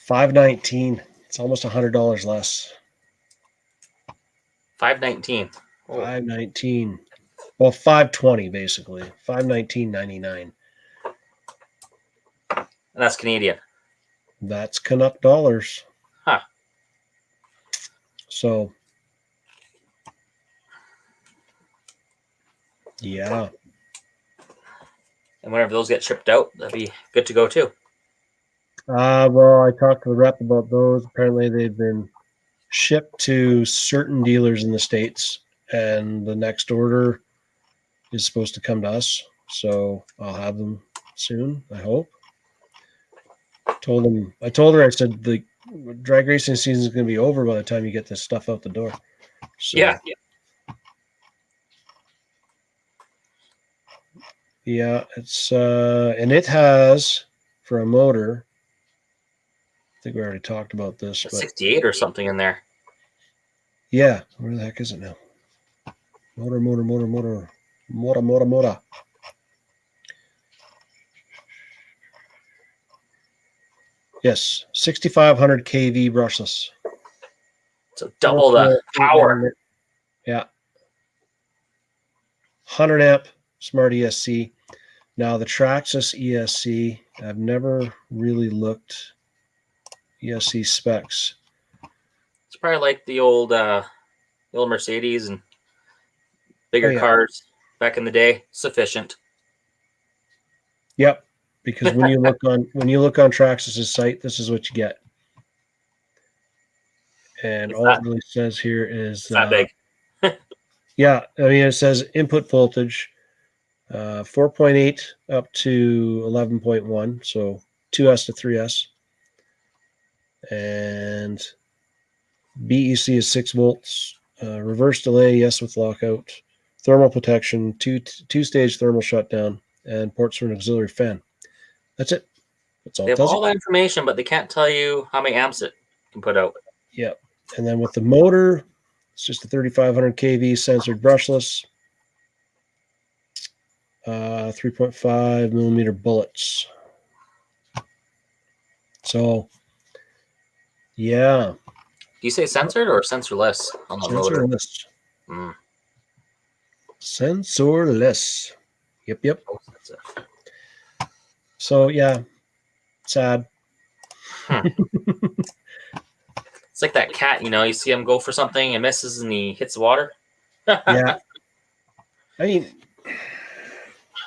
$519. It's almost $100 less. $519. Oh, $519. Well, $520 basically. $519.99. and that's Canadian. That's Canuck dollars. Huh. So, yeah. And whenever those get shipped out, that'd be good to go too. Well, I talked to the rep about those. Apparently, they've been shipped to certain dealers in the States, and the next order is supposed to come to us. So I'll have them soon, I hope. I told her, I said the drag racing season is going to be over by the time you get this stuff out the door. So, Yeah. yeah, it's and it has for a motor. I think we already talked about this, but 68 or something in there. yeah, where the heck is it now? Motor. Yes, 6,500 kV brushless. So double the power. Yeah. 100 amp Smart ESC. Now the Traxxas ESC, I've never really looked ESC specs. It's probably like the old Mercedes and bigger cars back in the day. Sufficient. Yep. Because when you look on Traxxas's site, this is what you get. And all it really says here is that big. Yeah, I mean it says input voltage 4.8 up to 11.1, so 2S to 3S. And BEC is 6 volts. Reverse delay, yes, with lockout. Thermal protection, two-stage thermal shutdown, and ports for an auxiliary fan. That's it. That's all. They have all that information, but they can't tell you how many amps it can put out. Yep. And then with the motor, it's just a 3,500 kV censored brushless. 3.5 millimeter bullets. So, yeah. Do you say censored or sensorless on the motor? Sensorless. Sensorless. Yep. So, yeah. Sad. It's like that cat, you see him go for something and misses and he hits the water. Yeah. I mean,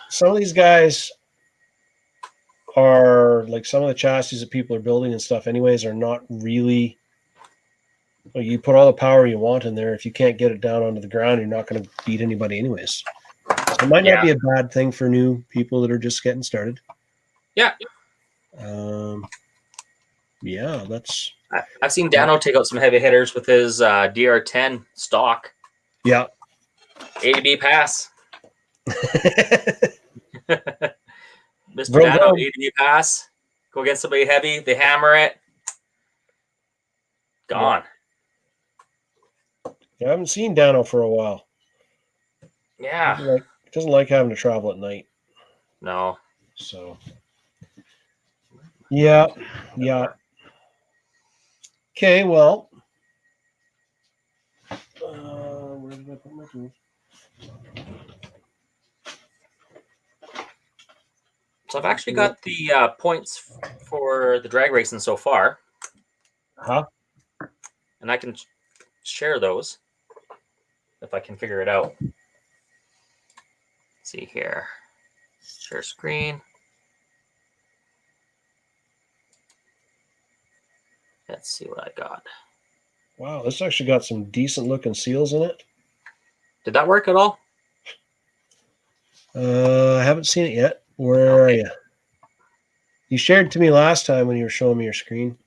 some of these guys are like some of the chassis that people are building and stuff anyways are not really, well, you put all the power you want in there. If you can't get it down onto the ground, you're not going to beat anybody anyways. So it might not be a bad thing for new people that are just getting started. Yeah. Yeah, that's... I've seen Dano take out some heavy hitters with his DR10 stock. Yeah. A to B pass. Mr. Dano, A to B pass. Go against somebody heavy. They hammer it. Gone. Yeah, I haven't seen Dano for a while. Yeah. He doesn't like having to travel at night. No. So. Yeah. Okay, well. Where did I put my tools? So I've actually got the points for the drag racing so far. Huh? And I can share those if I can figure it out. Let's see here. Share screen. Let's see what I got. Wow, this actually got some decent looking seals in it. Did that work at all? I haven't seen it yet. Where are you? You shared to me last time when you were showing me your screen.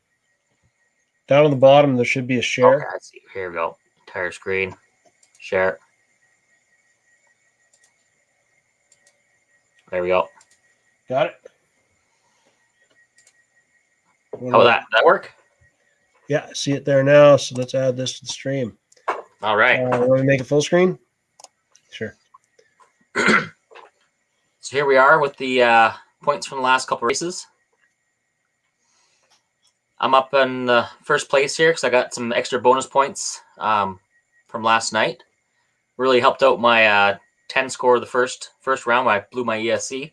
Down on the bottom, there should be a share. Okay, let's see. Here we go. Entire screen. Share. There we go. Got it. How about that? Did that work? Yeah, I see it there now. So let's add this to the stream. All right. Want to make it full screen? Sure. So here we are with the points from the last couple races. I'm up in the first place here because I got some extra bonus points from last night. Really helped out my 10 score the first round when I blew my ESC.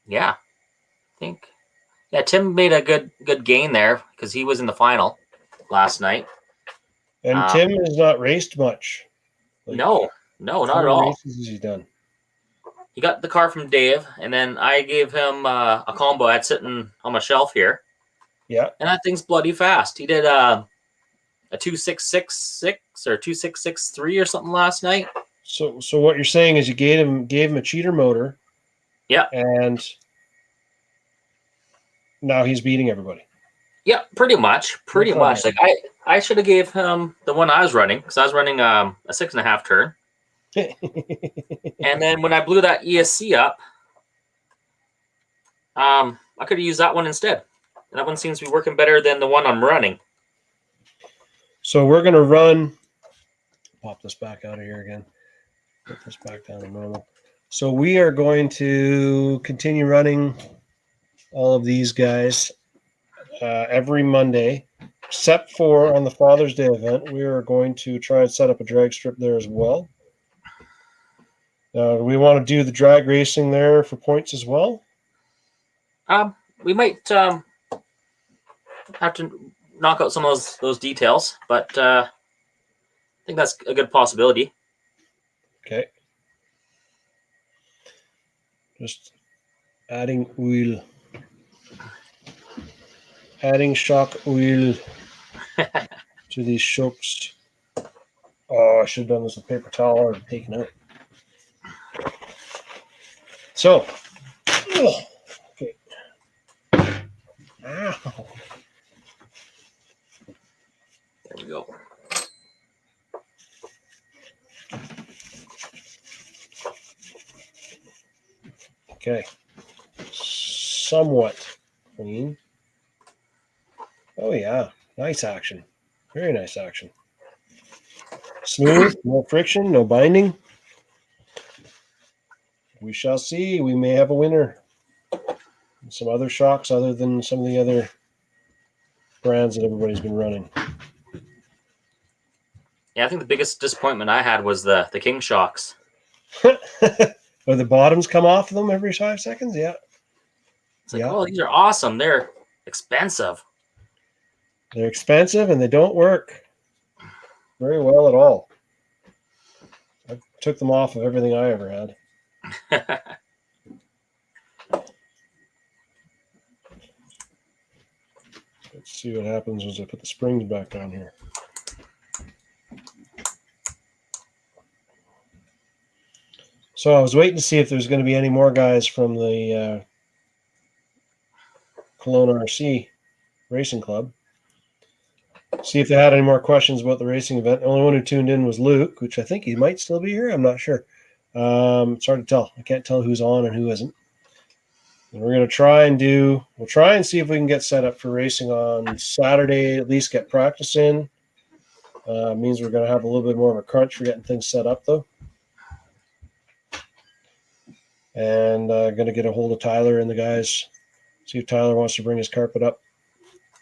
Yeah, I think. Yeah, Tim made a good gain there because he was in the final last night. And Tim has not raced much. No, not how at many all. races has he done? He got the car from Dave, and then I gave him a combo I had sitting on my shelf here. Yeah. And that thing's bloody fast. He did a 2666 or 2663 or something last night. So what you're saying is you gave him a cheater motor. Yeah. And now he's beating everybody. Yeah, pretty much. Like I should have gave him the one I was running because I was running a 6.5 turn. And then when I blew that ESC up, I could have used that one instead. And that one seems to be working better than the one I'm running. So we're going to run. Pop this back out of here again. Put this back down to normal. So we are going to continue running all of these guys every Monday, except for on the Father's Day event. We are going to try and set up a drag strip there as well. We want to do the drag racing there for points as well. We might have to knock out some of those details, but I think that's a good possibility. Okay. Just adding oil. Adding shock oil to these shocks. Oh, I should have done this with paper towel or taken out. So, okay. Ow. There we go. Okay. Somewhat clean. Oh, yeah. Nice action. Very nice action. Smooth, no friction, no binding. We shall see. We may have a winner. Some other shocks other than some of the other brands that everybody's been running. Yeah, I think the biggest disappointment I had was the King shocks. Or the bottoms come off of them every 5 seconds? Yeah. It's like, oh, these are awesome. They're expensive. They're expensive and they don't work very well at all. I took them off of everything I ever had. Let's see what happens as I put the springs back on here. So I was waiting to see if there's going to be any more guys from the Kelowna RC Racing Club. See if they had any more questions about the racing event. The only one who tuned in was Luke, which I think he might still be here. I'm not sure. It's hard to tell. I can't tell who's on and who isn't. And we're going to we'll try and see if we can get set up for racing on Saturday, at least get practice in. Means we're going to have a little bit more of a crunch for getting things set up, though. And going to get a hold of Tyler and the guys, see if Tyler wants to bring his carpet up.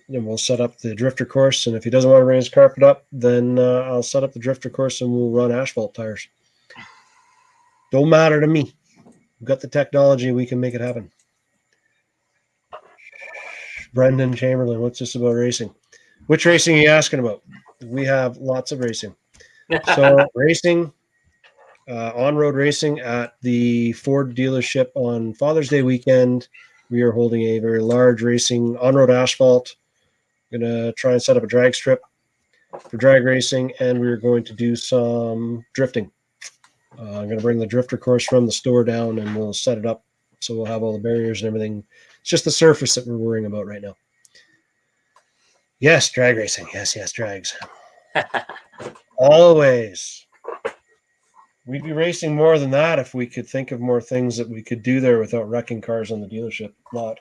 Then we'll set up the drifter course. And if he doesn't want to bring his carpet up, then I'll set up the drifter course and we'll run asphalt tires. Don't matter to me. We've got the technology. We can make it happen. Brendan Chamberlain, what's this about racing? Which racing are you asking about? We have lots of racing. So racing, on-road racing at the Ford dealership on Father's Day weekend. We are holding a very large racing on-road asphalt. Going to try and set up a drag strip for drag racing, and we're going to do some drifting. I'm going to bring the drifter course from the store down, and we'll set it up so we'll have all the barriers and everything. It's just the surface that we're worrying about right now. Yes, drag racing. Yes, drags. Always. We'd be racing more than that if we could think of more things that we could do there without wrecking cars on the dealership lot.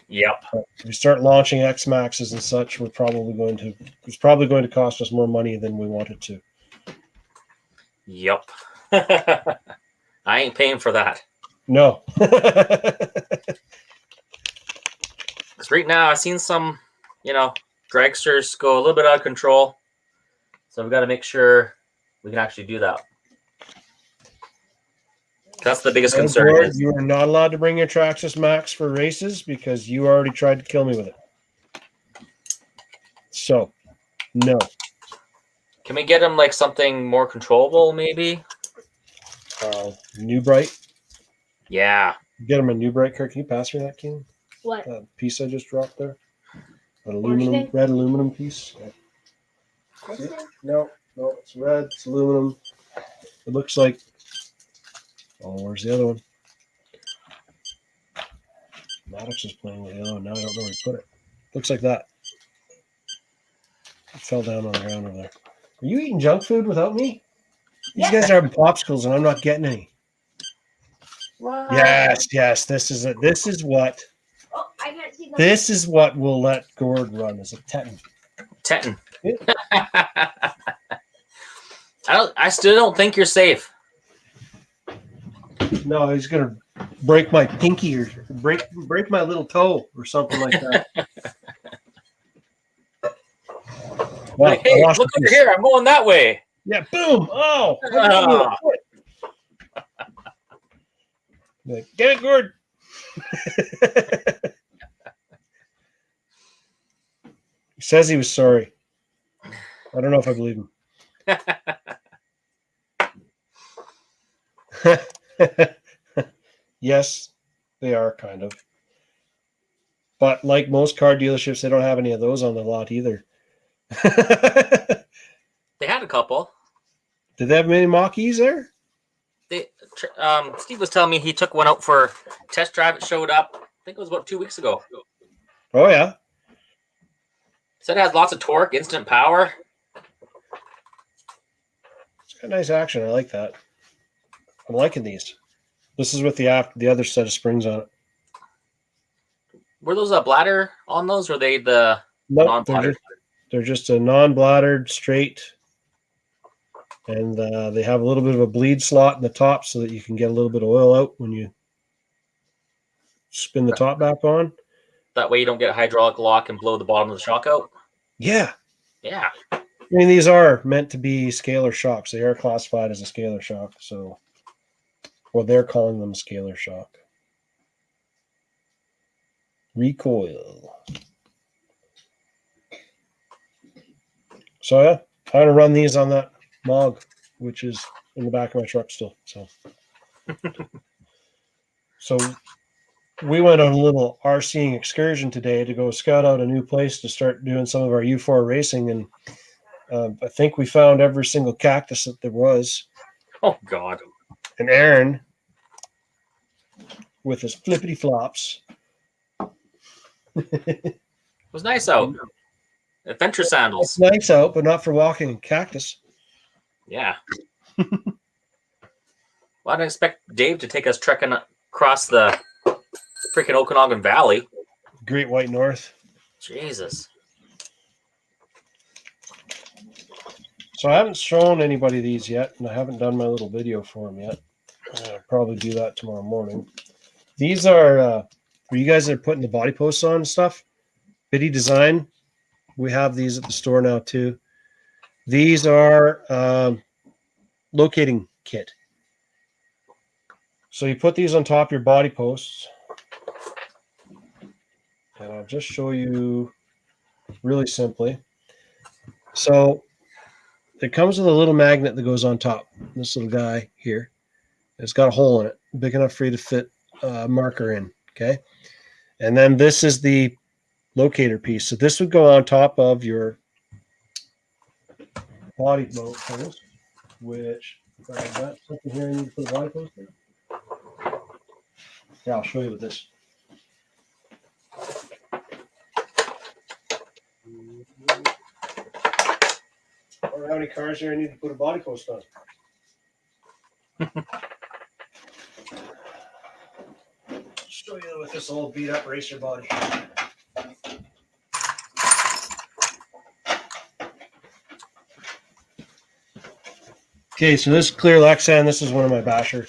Yep. If we start launching X-Maxes and such, it's probably going to cost us more money than we want it to. Yep. I ain't paying for that. No. Because right now I've seen some, dragsters go a little bit out of control. So we've got to make sure we can actually do that. That's the biggest concern. Gord, you are not allowed to bring your Traxxas Max for races because you already tried to kill me with it. So, no. Can we get him like something more controllable, maybe? New Bright. Yeah. Get him a New Bright card. Can you pass me that, King? What? That piece I just dropped there. An Orange red aluminum piece. This thing? No, it's red. It's aluminum. It looks like. Oh, where's the other one? Maddox is playing with the other one. Now I don't know where he put it. Looks like that. It fell down on the ground over there. Are you eating junk food without me? These guys are having popsicles and I'm not getting any. Wow. Yes. This is it. This is what. Oh, I can't see the. This is what will let Gord run as a Teton. Teton. Yeah. I still don't think you're safe. No, he's gonna break my pinky or break my little toe or something like that. Wow, Like, hey, look over here. I'm going that way. Yeah, boom! Oh, like, get it, Gord. He says he was sorry. I don't know if I believe him. Yes, they are kind of. But like most car dealerships, they don't have any of those on the lot either. They had a couple. Did they have many Mach-E's there? Steve was telling me he took one out for test drive. It showed up. I think it was about 2 weeks ago. Oh, yeah. Said it has lots of torque, instant power. It's got nice action. I like that. I'm liking these. This is with the other set of springs on it. Were those a bladder on those, or were they the non-bladder? They're just a non-bladdered straight, and they have a little bit of a bleed slot in the top so that you can get a little bit of oil out when you spin the top back on. That way you don't get a hydraulic lock and blow the bottom of the shock out? Yeah. Yeah. I mean, these are meant to be scalar shocks. They are classified as a scalar shock, so they're calling them scalar shock. Recoil. So yeah, I'm gonna run these on that Mog, which is in the back of my truck still. So we went on a little RCing excursion today to go scout out a new place to start doing some of our U4 racing, and I think we found every single cactus that there was. Oh God! And Aaron, with his flippity flops. It was nice out. Adventure sandals. It's nice out, but not for walking in cactus. Yeah. Well, I didn't expect Dave to take us trekking across the freaking Okanagan Valley. Great White North. Jesus. So I haven't shown anybody these yet, and I haven't done my little video for them yet. I'll probably do that tomorrow morning. These are for you guys that are putting the body posts on and stuff. Biddy Design. We have these at the store now too. These are locating kit. So you put these on top of your body posts. And I'll just show you really simply. So it comes with a little magnet that goes on top. This little guy here. It's got a hole in it, big enough for you to fit a marker in. Okay. And then this is the locator piece. So this would go on top of your body post, which I've got something here I need to put a body post in. Yeah, I'll show you with this. Or how many cars here I need to put a body post on? Show you with this old beat up racer body. Okay, so this is clear Lexan. This is one of my Basher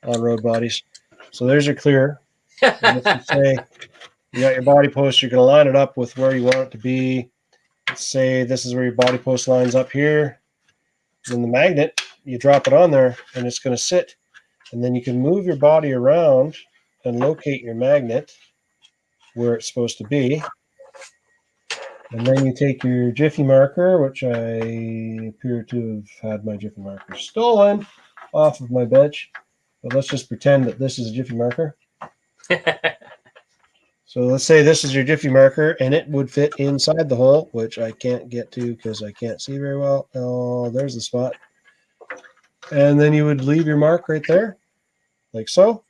on-road bodies. So there's your clear. And this would say You got your body post. You're going to line it up with where you want it to be. Let's say this is where your body post lines up here. Then the magnet, you drop it on there, and it's going to sit. And then you can move your body around and locate your magnet where it's supposed to be. And then you take your Jiffy marker, which I appear to have had my Jiffy marker stolen off of my bench. But let's just pretend that this is a Jiffy marker. So let's say this is your Jiffy marker, and it would fit inside the hole, which I can't get to because I can't see very well. Oh, there's the spot. And then you would leave your mark right there, like so.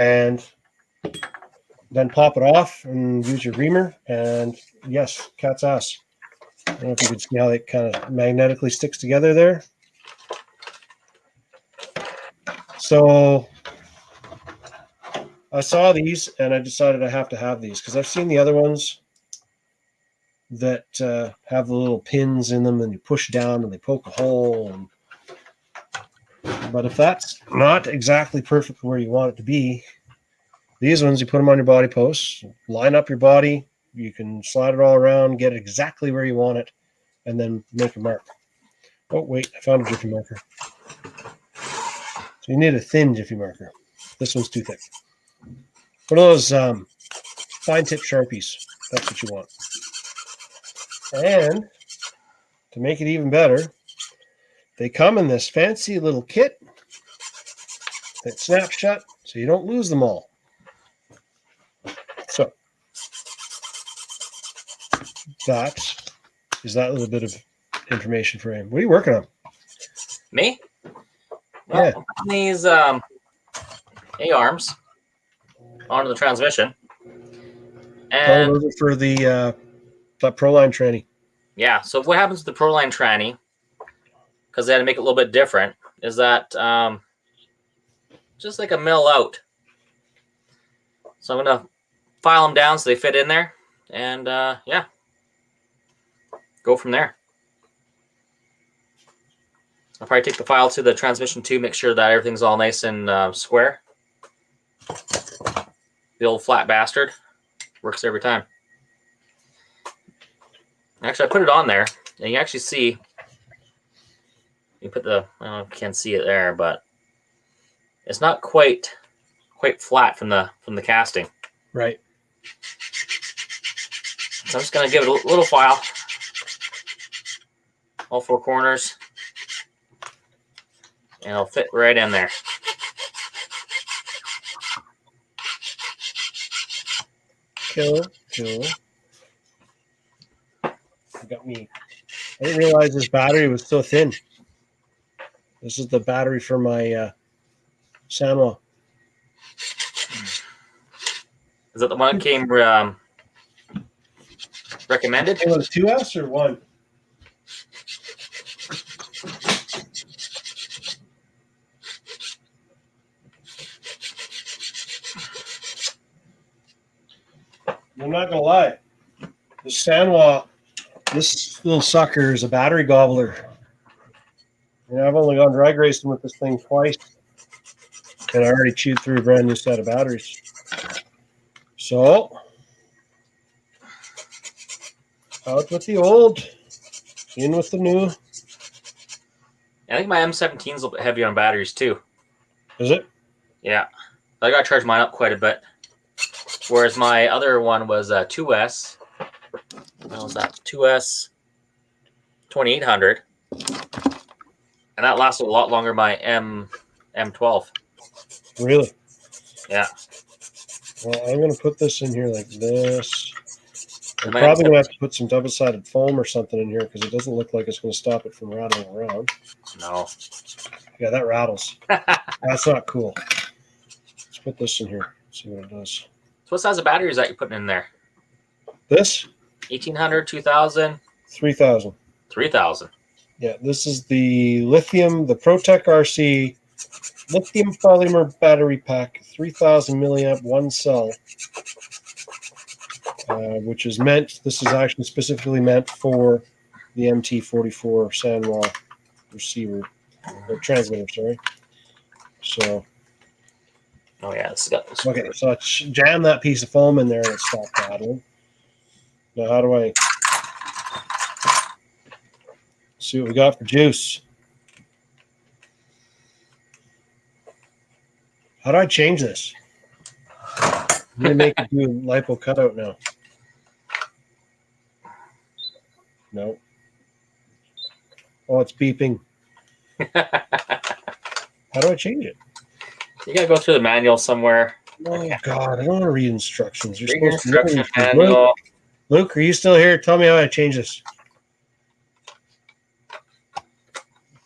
And then pop it off and use your reamer. And yes, cat's ass. I don't know if you can see how it kind of magnetically sticks together there. So I saw these and I decided I have to have these because I've seen the other ones that have the little pins in them and you push down and they poke a hole. But if that's not exactly perfect where you want it to be, these ones, you put them on your body posts, line up your body, you can slide it all around, get it exactly where you want it, and then make a mark. Oh, wait, I found a Jiffy marker. So you need a thin Jiffy marker. This one's too thick. One of those fine tip Sharpies. That's what you want. And to make it even better, they come in this fancy little kit that snaps shut so you don't lose them all. So that is that little bit of information for him. What are you working on? Me? Well, Yeah. I'm putting these A-arms onto the transmission. And those are for the that Proline tranny. yeah, so what happens with the Proline tranny, because they had to make it a little bit different, is that just like a mill out. So I'm going to file them down so they fit in there. And yeah, go from there. I'll probably take the file to the transmission too, make sure that everything's all nice and square. The old flat bastard works every time. Actually, I put it on there, and you actually see. You put the. I don't know if you can see it there, but it's not quite flat from the casting. Right. So I'm just gonna give it a little file, all four corners, and it'll fit right in there. Cool. Got me. I didn't realize this battery was so thin. This is the battery for my Sanwa. Is that the one that came recommended? It was 2S or 1? I'm not gonna lie. The Sanwa, this little sucker is a battery gobbler. And I've only gone drag racing with this thing twice, and I already chewed through a brand new set of batteries. So, out with the old, in with the new. I think my M17's a little bit heavy on batteries too. Is it? Yeah, I got to charge mine up quite a bit. Whereas my other one was 2S. What was that? 2S 2800. And that lasted a lot longer than my M12. Really? Yeah. Well, I'm going to put this in here like this. I'm My probably going to M7 have to put some double-sided foam or something in here because it doesn't look like it's going to stop it from rattling around. No. Yeah, that rattles. That's not cool. Let's put this in here. See what it does. So what size of batteries that you're putting in there? This? 1800, 2000, 3,000. 3000. Yeah, this is the lithium, the ProTech RC lithium polymer battery pack, 3,000 milliamp, one cell, which is meant, this is actually specifically meant for the MT44 Sanwa receiver, or transmitter, sorry. So, Oh yeah, it's got this. Okay, so let's jam that piece of foam in there and it stopped rattling. Now how do I see what we got for juice? How do I change this? I'm gonna make it do lipo cutout now. No. Oh, it's beeping. How do I change it? You gotta go through the manual somewhere. Oh God, I don't want to read instructions. You're Read your supposed to know instruction these things. manual. Luke, are you still here? Tell me how I change this.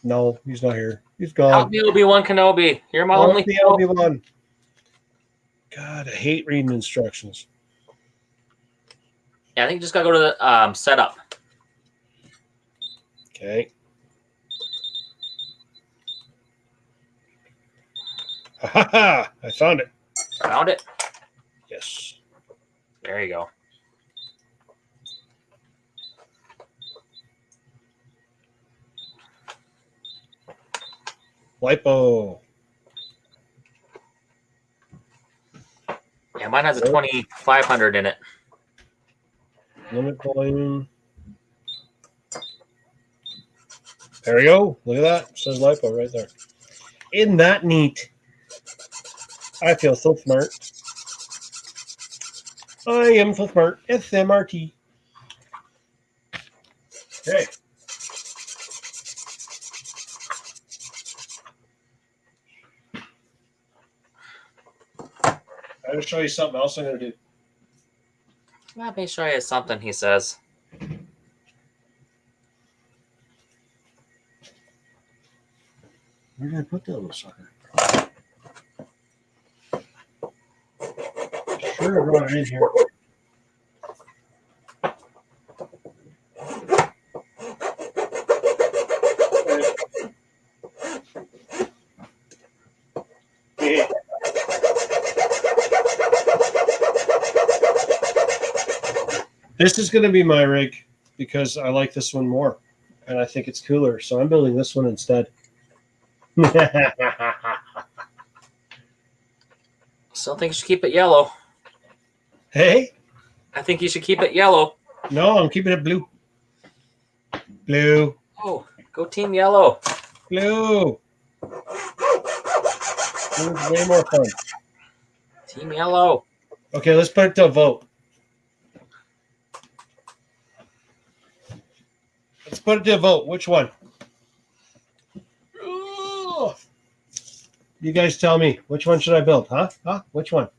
No, he's not here. He's gone. Help me, Obi-Wan Kenobi. You're my only the hope. Obi-Wan. God, I hate reading instructions. Yeah, I think you just gotta go to the setup. Okay. Ha ha! I found it. Found it. Yes. There you go. Lipo. Yeah, mine has a 2500 in it. Limit volume. There we go. Look at that. It says lipo right there. Isn't that neat? I feel so smart. I am so smart. SMRT. Okay. I'm going to show you something else I'm going to do. Let me show you something, he says. Where did I put that little sucker? Sure, I brought it in here. This is going to be my rig because I like this one more and I think it's cooler. So I'm building this one instead. Still think you should keep it yellow. Hey? I think you should keep it yellow. No, I'm keeping it blue. Blue. Oh, go team yellow. Blue. Blue's way more fun. Team yellow. Okay, let's put it to a vote. Let's put it to a vote. Which one? Ooh. You guys tell me. Which one should I build? Huh? Which one?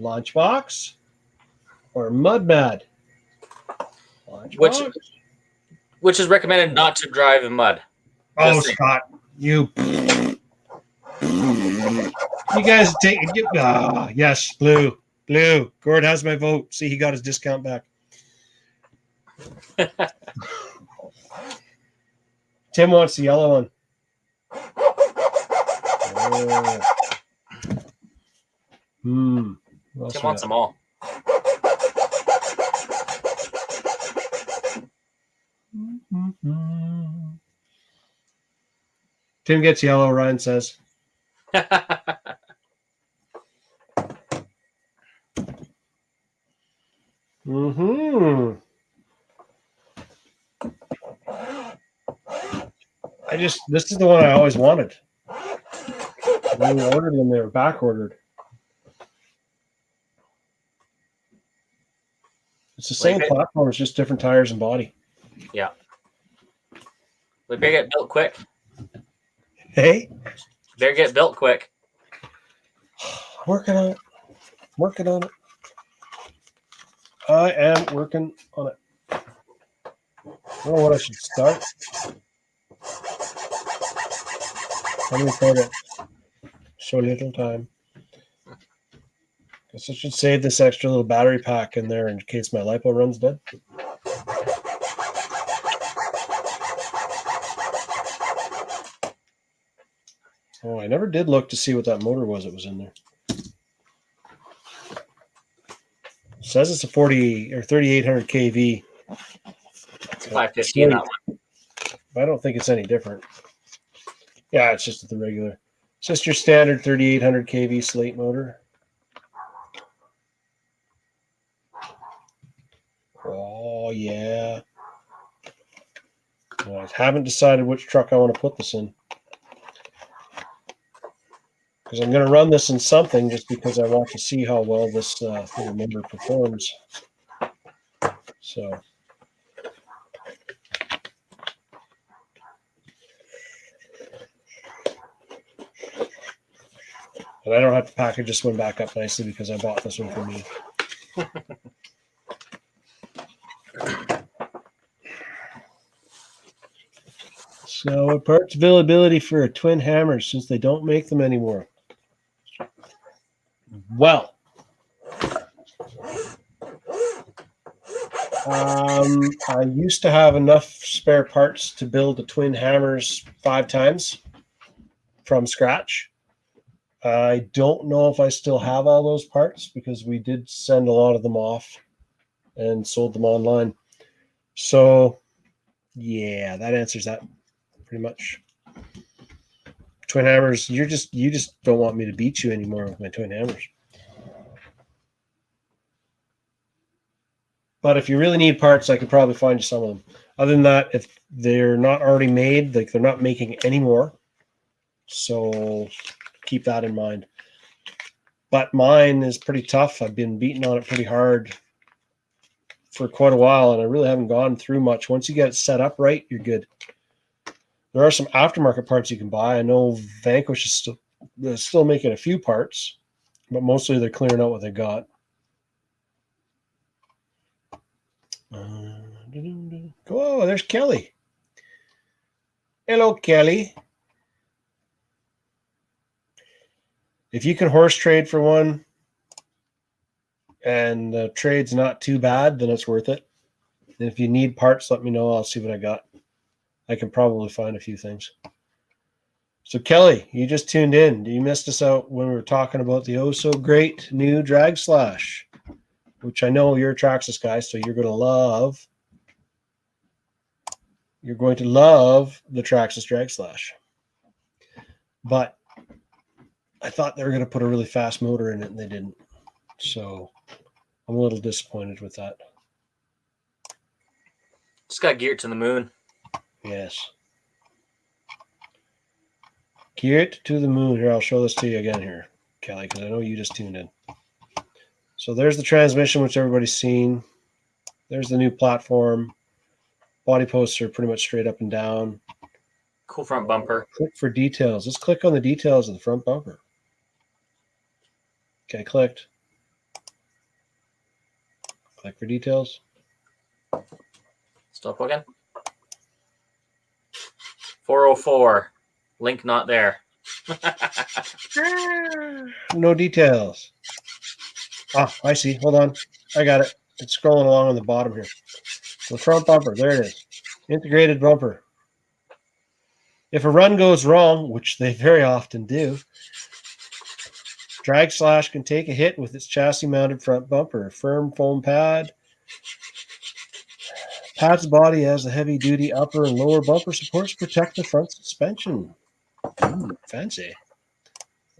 Launchbox or Mud Mad? Launchbox? Which is recommended not to drive in mud. Oh, Just Scott, you guys take it. Yes, blue. Gord has my vote. See, he got his discount back. Tim wants the yellow one. Oh. Tim wants them all. Tim gets yellow, Ryan says. This is the one I always wanted. When we ordered them, they were back ordered. It's the same platform, it's just different tires and body. Yeah. We better get built quick. Hey? Better get built quick. Working on it. I am working on it. I don't know what I should start. How many photos? So little time. Guess I should save this extra little battery pack in there in case my lipo runs dead. Oh, I never did look to see what that motor was that was in there. It says it's a 40 or 3800 kV. It's 550 in that one. I don't think it's any different. Yeah, it's just the regular. It's just your standard 3800 kV slate motor. Oh, yeah. Well, I haven't decided which truck I want to put this in. Because I'm going to run this in something just because I want to see how well this little member performs. So. And I don't have to package this one back up nicely because I bought this one for me. So, what parts availability for a twin hammer since they don't make them anymore? Well, I used to have enough spare parts to build the twin hammers 5 times from scratch. I don't know if I still have all those parts because we did send a lot of them off and sold them online. So, yeah, that answers that pretty much. Twin hammers, you just don't want me to beat you anymore with my twin hammers. But if you really need parts, I could probably find you some of them. Other than that, if they're not already made, like they're not making any more. So keep that in mind. But mine is pretty tough. I've been beating on it pretty hard for quite a while, and I really haven't gone through much. Once you get it set up right, you're good. There are some aftermarket parts you can buy. I know Vanquish is still making a few parts, but mostly they're clearing out what they got. Oh, there's Kelly. Hello, Kelly. If you can horse trade for one and the trade's not too bad, then it's worth it. And if you need parts, let me know. I'll see what I got. I can probably find a few things. So, Kelly, you just tuned in. You missed us out when we were talking about the oh-so-great new Drag Slash, which I know you're a Traxxas guy, so you're going to love. You're going to love the Traxxas Drag Slash. But I thought they were going to put a really fast motor in it, and they didn't. So I'm a little disappointed with that. Just got geared to the moon. Yes. Geared to the moon. Here, I'll show this to you again here, Kelly, because I know you just tuned in. So there's the transmission, which everybody's seen. There's the new platform. Body posts are pretty much straight up and down. Cool front bumper. Click for details. Let's click on the details of the front bumper. Okay, clicked. Click for details. Stop looking. 404. Link not there. No details. Ah, I see. Hold on. I got it. It's scrolling along on the bottom here. The front bumper. There it is. Integrated bumper. If a run goes wrong, which they very often do, Drag Slash can take a hit with its chassis-mounted front bumper. Firm foam pad. Pad's body has the heavy-duty upper and lower bumper supports to protect the front suspension. Ooh, fancy.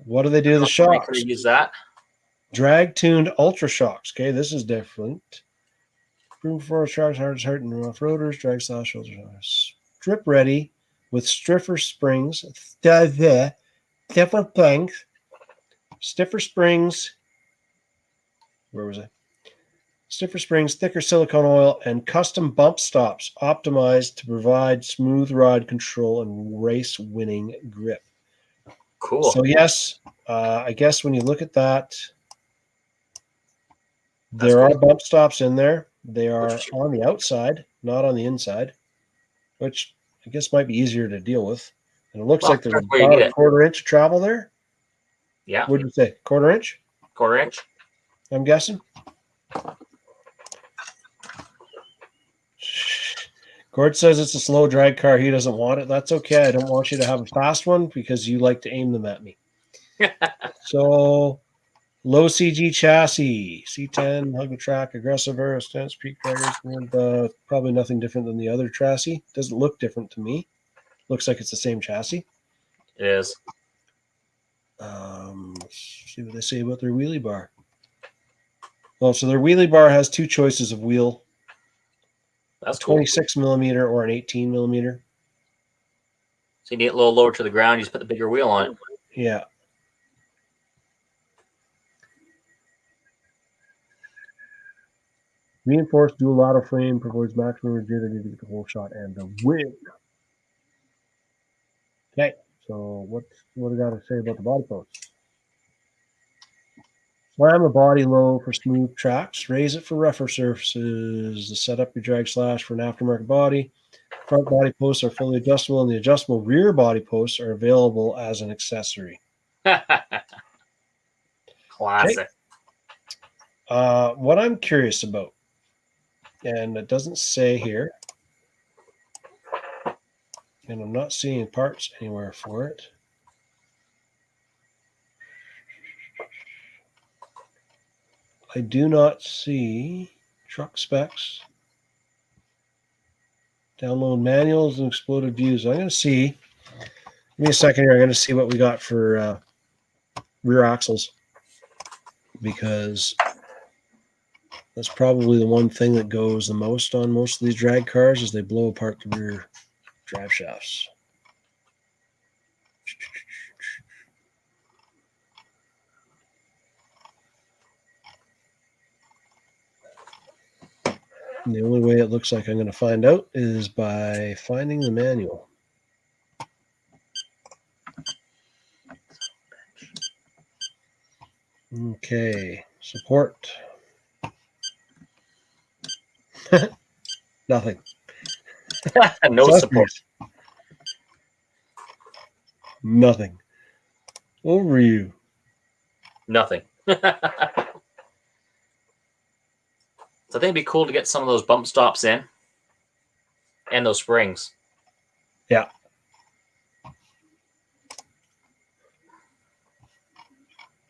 What do they do to the shocks? Use that. Drag-tuned Ultra Shocks. Okay, this is different. Room for shocks, hard as hurt and rough rotors. Drag Slash shoulders. Strip ready with stiffer springs. Stiffer springs. Stiffer springs. Where was I? Stiffer springs, thicker silicone oil, and custom bump stops optimized to provide smooth ride control and race-winning grip. Cool. So yes, I guess when you look at that, there are bump stops in there. They are on the outside, not on the inside, which I guess might be easier to deal with. And it looks like there's about a quarter-inch of travel there. Yeah. What did you say? Quarter-inch? Quarter-inch. I'm guessing. Gord says it's a slow drag car. He doesn't want it. That's okay. I don't want you to have a fast one because you like to aim them at me. So, low CG chassis, C10, hug the track, aggressive aero stance, peak draggers, and probably nothing different than the other chassis. Doesn't look different to me. Looks like it's the same chassis. It is. Let's see what they say about their wheelie bar. Well, so their wheelie bar has two choices of wheel. That's a cool. 26 millimeter or an 18 millimeter. So you need it a little lower to the ground. You just put the bigger wheel on it. Yeah. Reinforced dual auto frame provides maximum rigidity to get the whole shot and the win. Okay, so what do I got to say about the body posts? Slam a body low for smooth tracks. Raise it for rougher surfaces. To set up your drag slash for an aftermarket body. Front body posts are fully adjustable, and the adjustable rear body posts are available as an accessory. Classic. Okay. What I'm curious about, and it doesn't say here, and I'm not seeing parts anywhere for it. I do not see truck specs. Download manuals and exploded views. I'm going to see. Give me a second here. I'm going to see what we got for rear axles, because that's probably the one thing that goes the most on most of these drag cars is they blow apart the rear drive shafts. And the only way it looks like I'm going to find out is by finding the manual. Okay, support. Nothing. No support. Nothing. Over you. Nothing. So I think it'd be cool to get some of those bump stops in. And those springs. Yeah.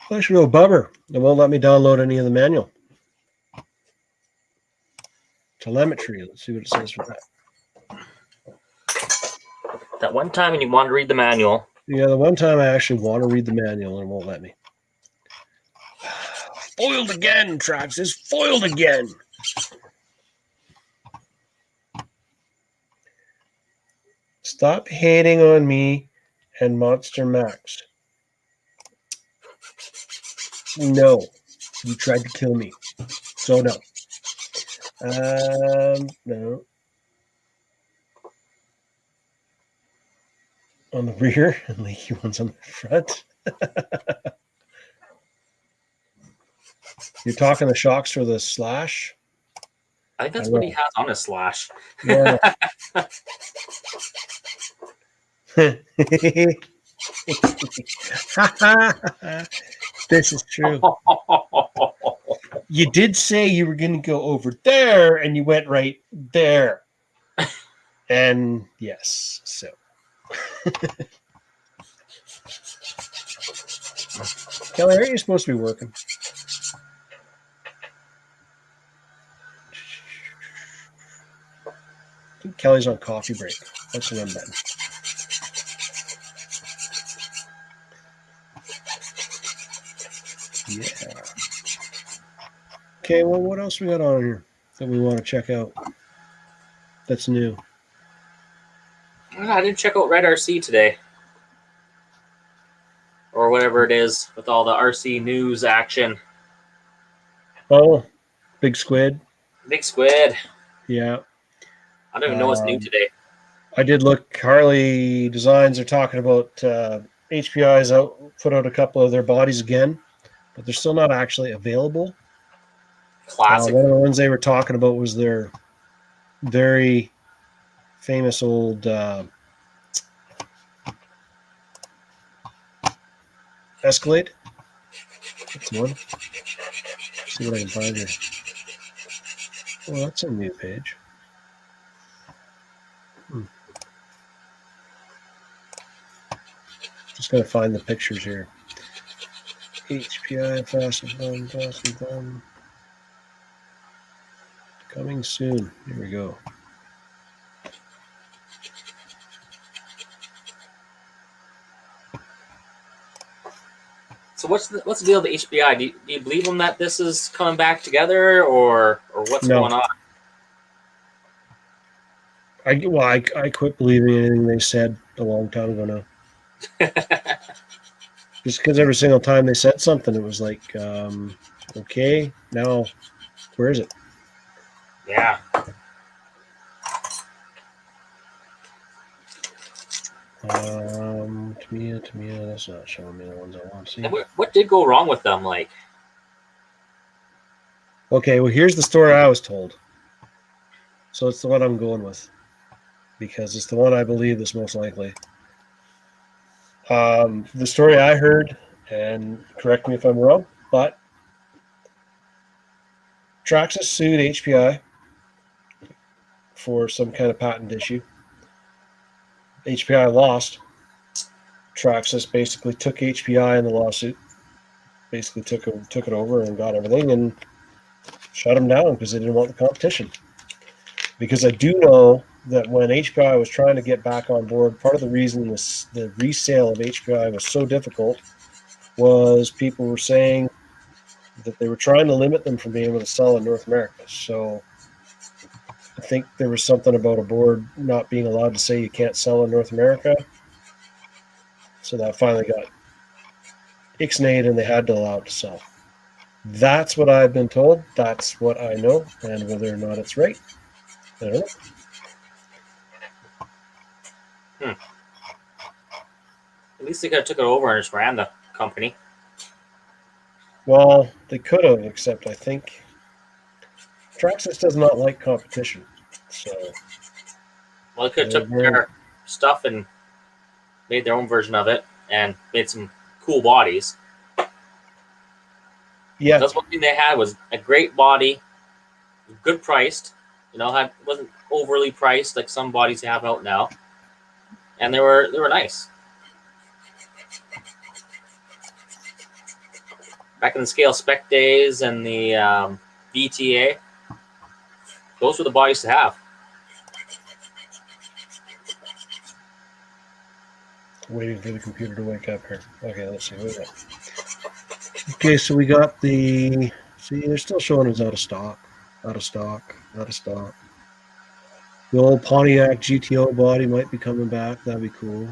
That's a real bummer. It won't let me download any of the manual. Telemetry. Let's see what it says for that. That one time when you want to read the manual. Yeah, the one time I actually want to read the manual and it won't let me. Foiled again, Traxxas. Foiled again. Stop hating on me and Monster Max. No, you tried to kill me. So no. No. On the rear and leaky ones on the front. You're talking the shocks for the slash? I think that's what he has on his slash. Yeah. This is true. You did say you were going to go over there, and you went right there. And yes, so. Kelly, aren't you supposed to be working? I think Kelly's on coffee break. That's what I'm betting. Yeah. Okay, well, what else we got on here that we want to check out that's new? I didn't check out Red RC today. Or whatever it is with all the RC news action. Oh, Big Squid. Big Squid. Yeah. I don't even know what's new today. I did look. Harley Designs are talking about HPI's put out a couple of their bodies again, but they're still not actually available. Classic. One of the ones they were talking about was their very famous old Escalade. That's one. Let's see what I can find here. Well, that's a new page. Just gotta find the pictures here. HPI fast and fun. Coming soon. Here we go. So what's the deal with the HBI? Do you believe them that this is coming back together, or what's No. going on? I quit believing anything they said a long time ago now. Just because every single time they said something, it was like, okay, now where is it? Yeah. Tamia, that's not showing me the ones I want to see. And what did go wrong with them? Like, okay, well, here's the story I was told. So it's the one I'm going with because it's the one I believe is most likely. The story I heard, and correct me if I'm wrong, but Traxxas sued HPI for some kind of patent issue. HPI lost. Traxxas basically took HPI in the lawsuit, basically took it over and got everything and shut them down because they didn't want the competition. Because I do know that when HPI was trying to get back on board, part of the reason the resale of HPI was so difficult was people were saying that they were trying to limit them from being able to sell in North America. So I think there was something about a board not being allowed to say you can't sell in North America. So that finally got ixnayed and they had to allow it to sell. That's what I've been told. That's what I know. And whether or not it's right, I don't know. at least they could have took it over and just ran the company. Well, they could have, except I think Traxxas does not like competition. So, Well, they could have took their stuff and made their own version of it and made some cool bodies. yeah, That's one thing they had was a great body, good priced. Wasn't overly priced like some bodies they have out now, and they were nice. Back in the scale spec days and the VTA, those were the bodies to have. waiting for the computer to wake up here. Okay, let's see. What we got? Okay, so we got the. See, they're still showing us out of stock. Out of stock. Out of stock. The old Pontiac GTO body might be coming back. That'd be cool.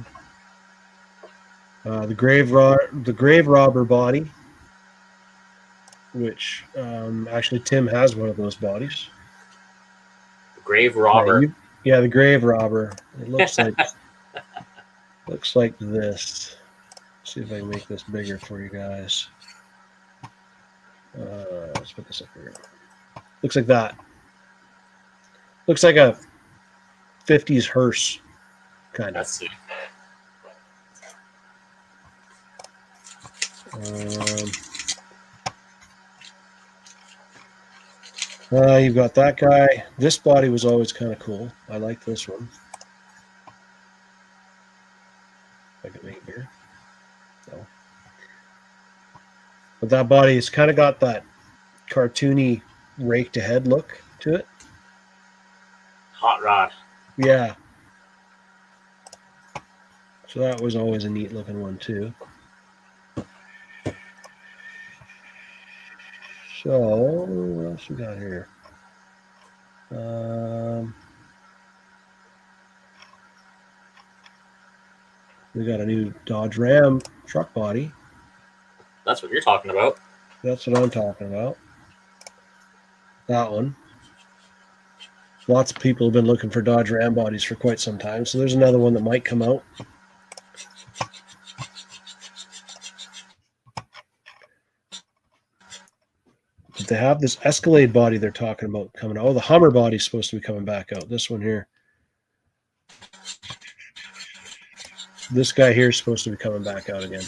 The grave robber body, which actually Tim has one of those bodies. The grave robber. Yeah, the grave robber. It looks like looks like this. Let's see if I can make this bigger for you guys. Let's put this up here. Looks like that. Looks like a 50s hearse, kind of. Let's see. You've got that guy. This body was always kind of cool. I like this one. If I can make it bigger. No. But that body has kind of got that cartoony raked ahead look to it. Hot rod. Yeah. So that was always a neat looking one too. So what else we got here? We got a new Dodge Ram truck body. That's what you're talking about. That's what I'm talking about. That one. Lots of people have been looking for Dodge Ram bodies for quite some time, so there's another one that might come out. But they have this Escalade body they're talking about coming out. Oh, the Hummer body's supposed to be coming back out. This one here. This guy here is supposed to be coming back out again.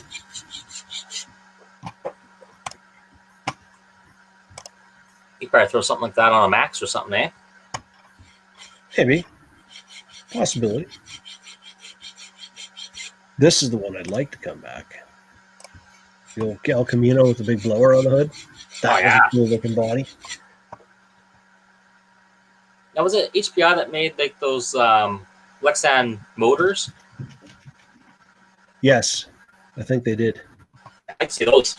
You probably throw something like that on a Max or something, eh? Maybe. Possibility. This is the one I'd like to come back. The old El Camino with the big blower on the hood. That was a cool looking body. Now, was it HPI that made like those Lexan motors? Yes, I think they did. I'd see those.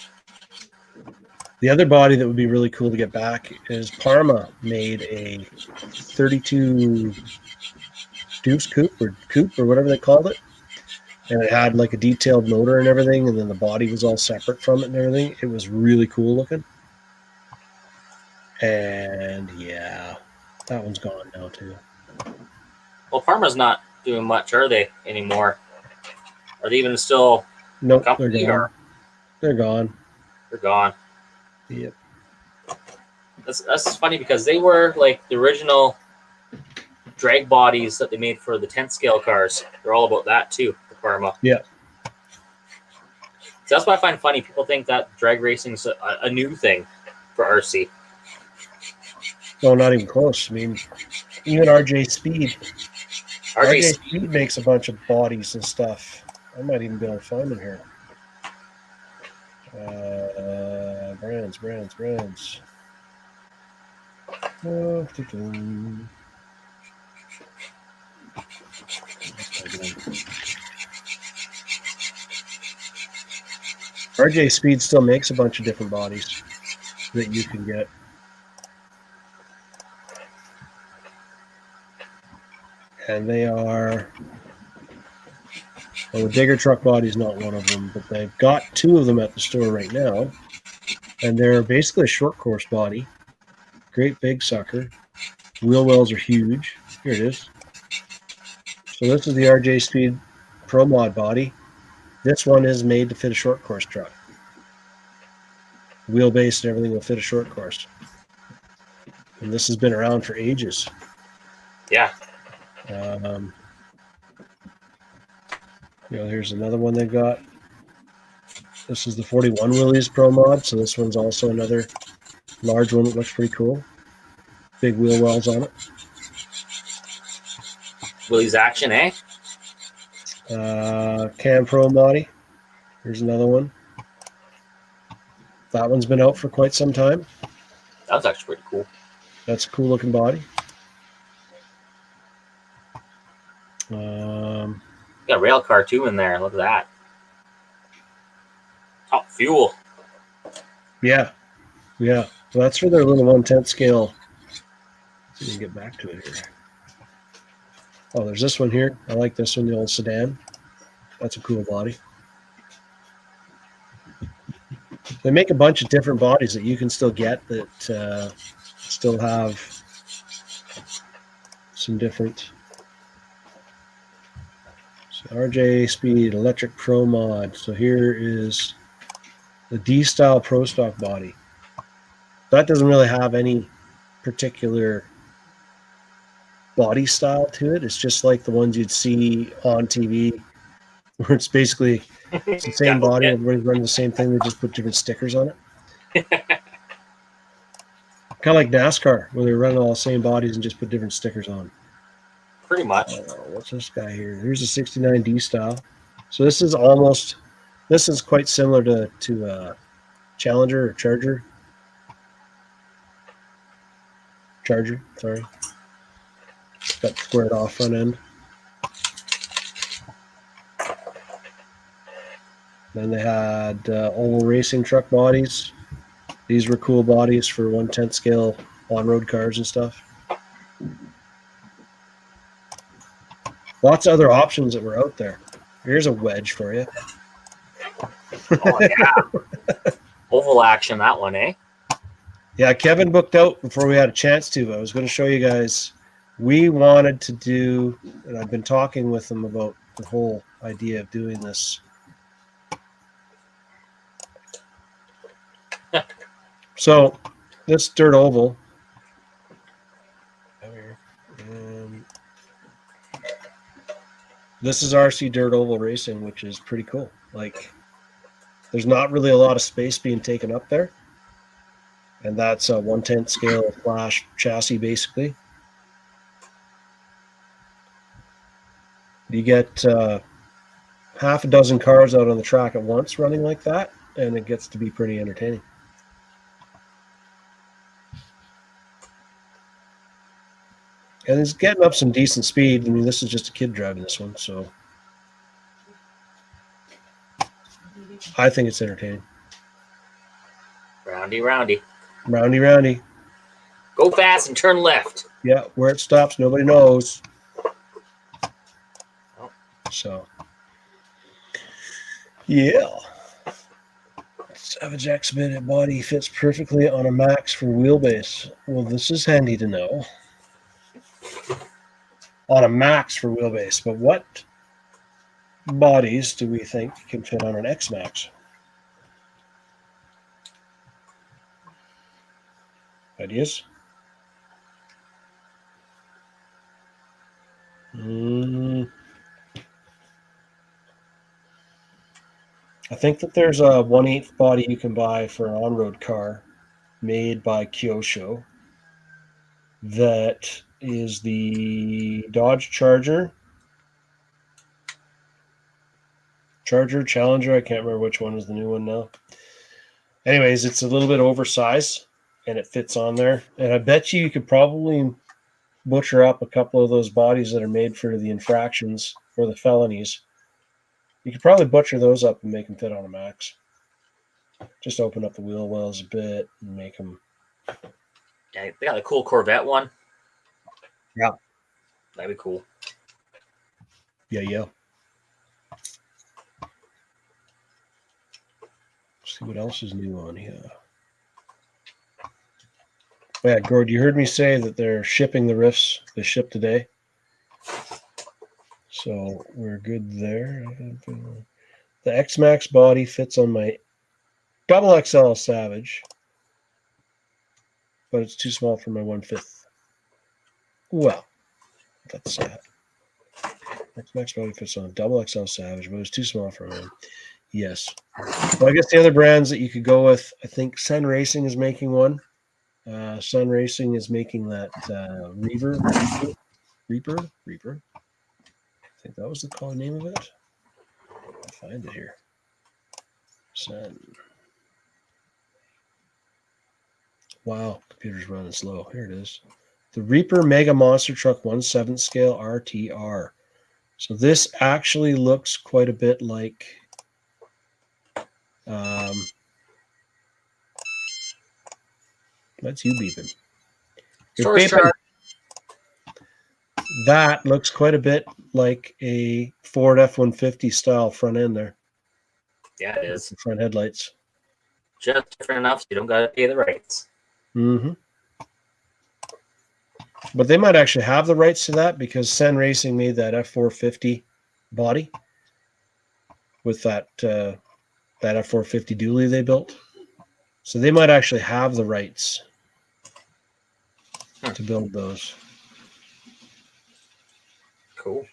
The other body that would be really cool to get back is Parma made a 32 Deuce coupe or whatever they called it. And it had like a detailed motor and everything, and then the body was all separate from it and everything. It was really cool looking. And yeah, that one's gone now too. Well, Parma's not doing much, are they, anymore? Are they even still Nope, they're company, gone. or They're gone. they're gone? Yep. That's funny because they were like the original drag bodies that they made for the 10th scale cars. They're all about that too, the Parma. Yeah. So that's what I find funny. People think that drag racing's a new thing for RC. No, not even close. I mean, even RJ Speed. RJ Speed makes a bunch of bodies and stuff. I might even be able to find them here. Brands. RJ Speed still makes a bunch of different bodies that you can get. And they are, well, the digger truck body is not one of them, but they've got two of them at the store right now. And they're basically a short course body. Great big sucker. Wheel wells are huge. Here it is. So this is the RJ Speed Pro Mod body. This one is made to fit a short course truck. Wheelbase and everything will fit a short course. And this has been around for ages. Yeah. Here's another one they've got. This is the 41 Willys Pro Mod, so this one's also another large one that looks pretty cool. Big wheel wells on it. Willys Action, eh? Cam Pro Modi. Here's another one. That one's been out for quite some time. That was actually pretty cool. That's a cool looking body. Got a rail car too in there. Look at that. Top fuel. Yeah. So that's for their little 1/10 scale. Let's see if we can get back to it here. Oh, there's this one here. I like this one, the old sedan. That's a cool body. They make a bunch of different bodies that you can still get that still have some different. So RJ Speed Electric Pro Mod. So here is the D-Style Pro Stock body. That doesn't really have any particular body style to it. It's just like the ones you'd see on TV, where it's basically it's the same body. Everybody's running the same thing. They just put different stickers on it. Kind of like NASCAR, where they're running all the same bodies and just put different stickers on. Pretty much. What's this guy here? Here's a 69 D style. So this is quite similar to Challenger or Charger. Sorry. Got squared off front end. Then they had oval racing truck bodies. These were cool bodies for 1/10 scale on-road cars and stuff. Lots of other options that were out there. Here's a wedge for you. Oh, yeah. Oval action, that one, eh? Yeah, Kevin booked out before we had a chance to. I was going to show you guys. We wanted to do, and I've been talking with them about the whole idea of doing this. So, this dirt oval. This is RC Dirt Oval Racing, which is pretty cool. Like, there's not really a lot of space being taken up there. And that's a 1/10 scale flash chassis, basically. You get half a dozen cars out on the track at once running like that, and it gets to be pretty entertaining. And it's getting up some decent speed. I mean, this is just a kid driving this one, so I think it's entertaining. Roundy, roundy. Roundy, roundy. Go fast and turn left. Yeah, where it stops, nobody knows. So, yeah. Savage Exhibited body fits perfectly on a max for wheelbase. Well, this is handy to know. On a max for wheelbase, but what bodies do we think can fit on an X Max? Ideas? I think that there's a 1/8 body you can buy for an on-road car made by Kyosho that is the Dodge Charger, Challenger. I can't remember which one is the new one now. Anyways, it's a little bit oversized and it fits on there. And I bet you could probably butcher up a couple of those bodies that are made for the infractions or the felonies. You could probably butcher those up and make them fit on a max. Just open up the wheel wells a bit and make them. Yeah, they got a cool Corvette one. Yeah. That'd be cool. Yeah. See what else is new on here. Yeah, Gord, you heard me say that they're shipping the riffs. They ship today. So we're good there. The X-Max body fits on my XXL Savage, but it's too small for my 1/5. Well, that's sad. X-Max body fits on a XXL Savage, but it's too small for him. Yes. Well, I guess the other brands that you could go with, I think Sun Racing is making one. Sun Racing is making that Reaper. I think that was the call name of it. I'll find it here. Sun. Wow, computer's running slow. Here it is. The Reaper Mega Monster Truck 1/7 scale RTR. So this actually looks quite a bit like that's you beeping. Storage chart. That looks quite a bit like a Ford F-150 style front end there. Yeah, it is. The front headlights. Just different enough so you don't got to pay the rights. Mm-hmm. But they might actually have the rights to that because Sun Racing made that F450 body with that F450 dually they built. So they might actually have the rights to build those. Cool.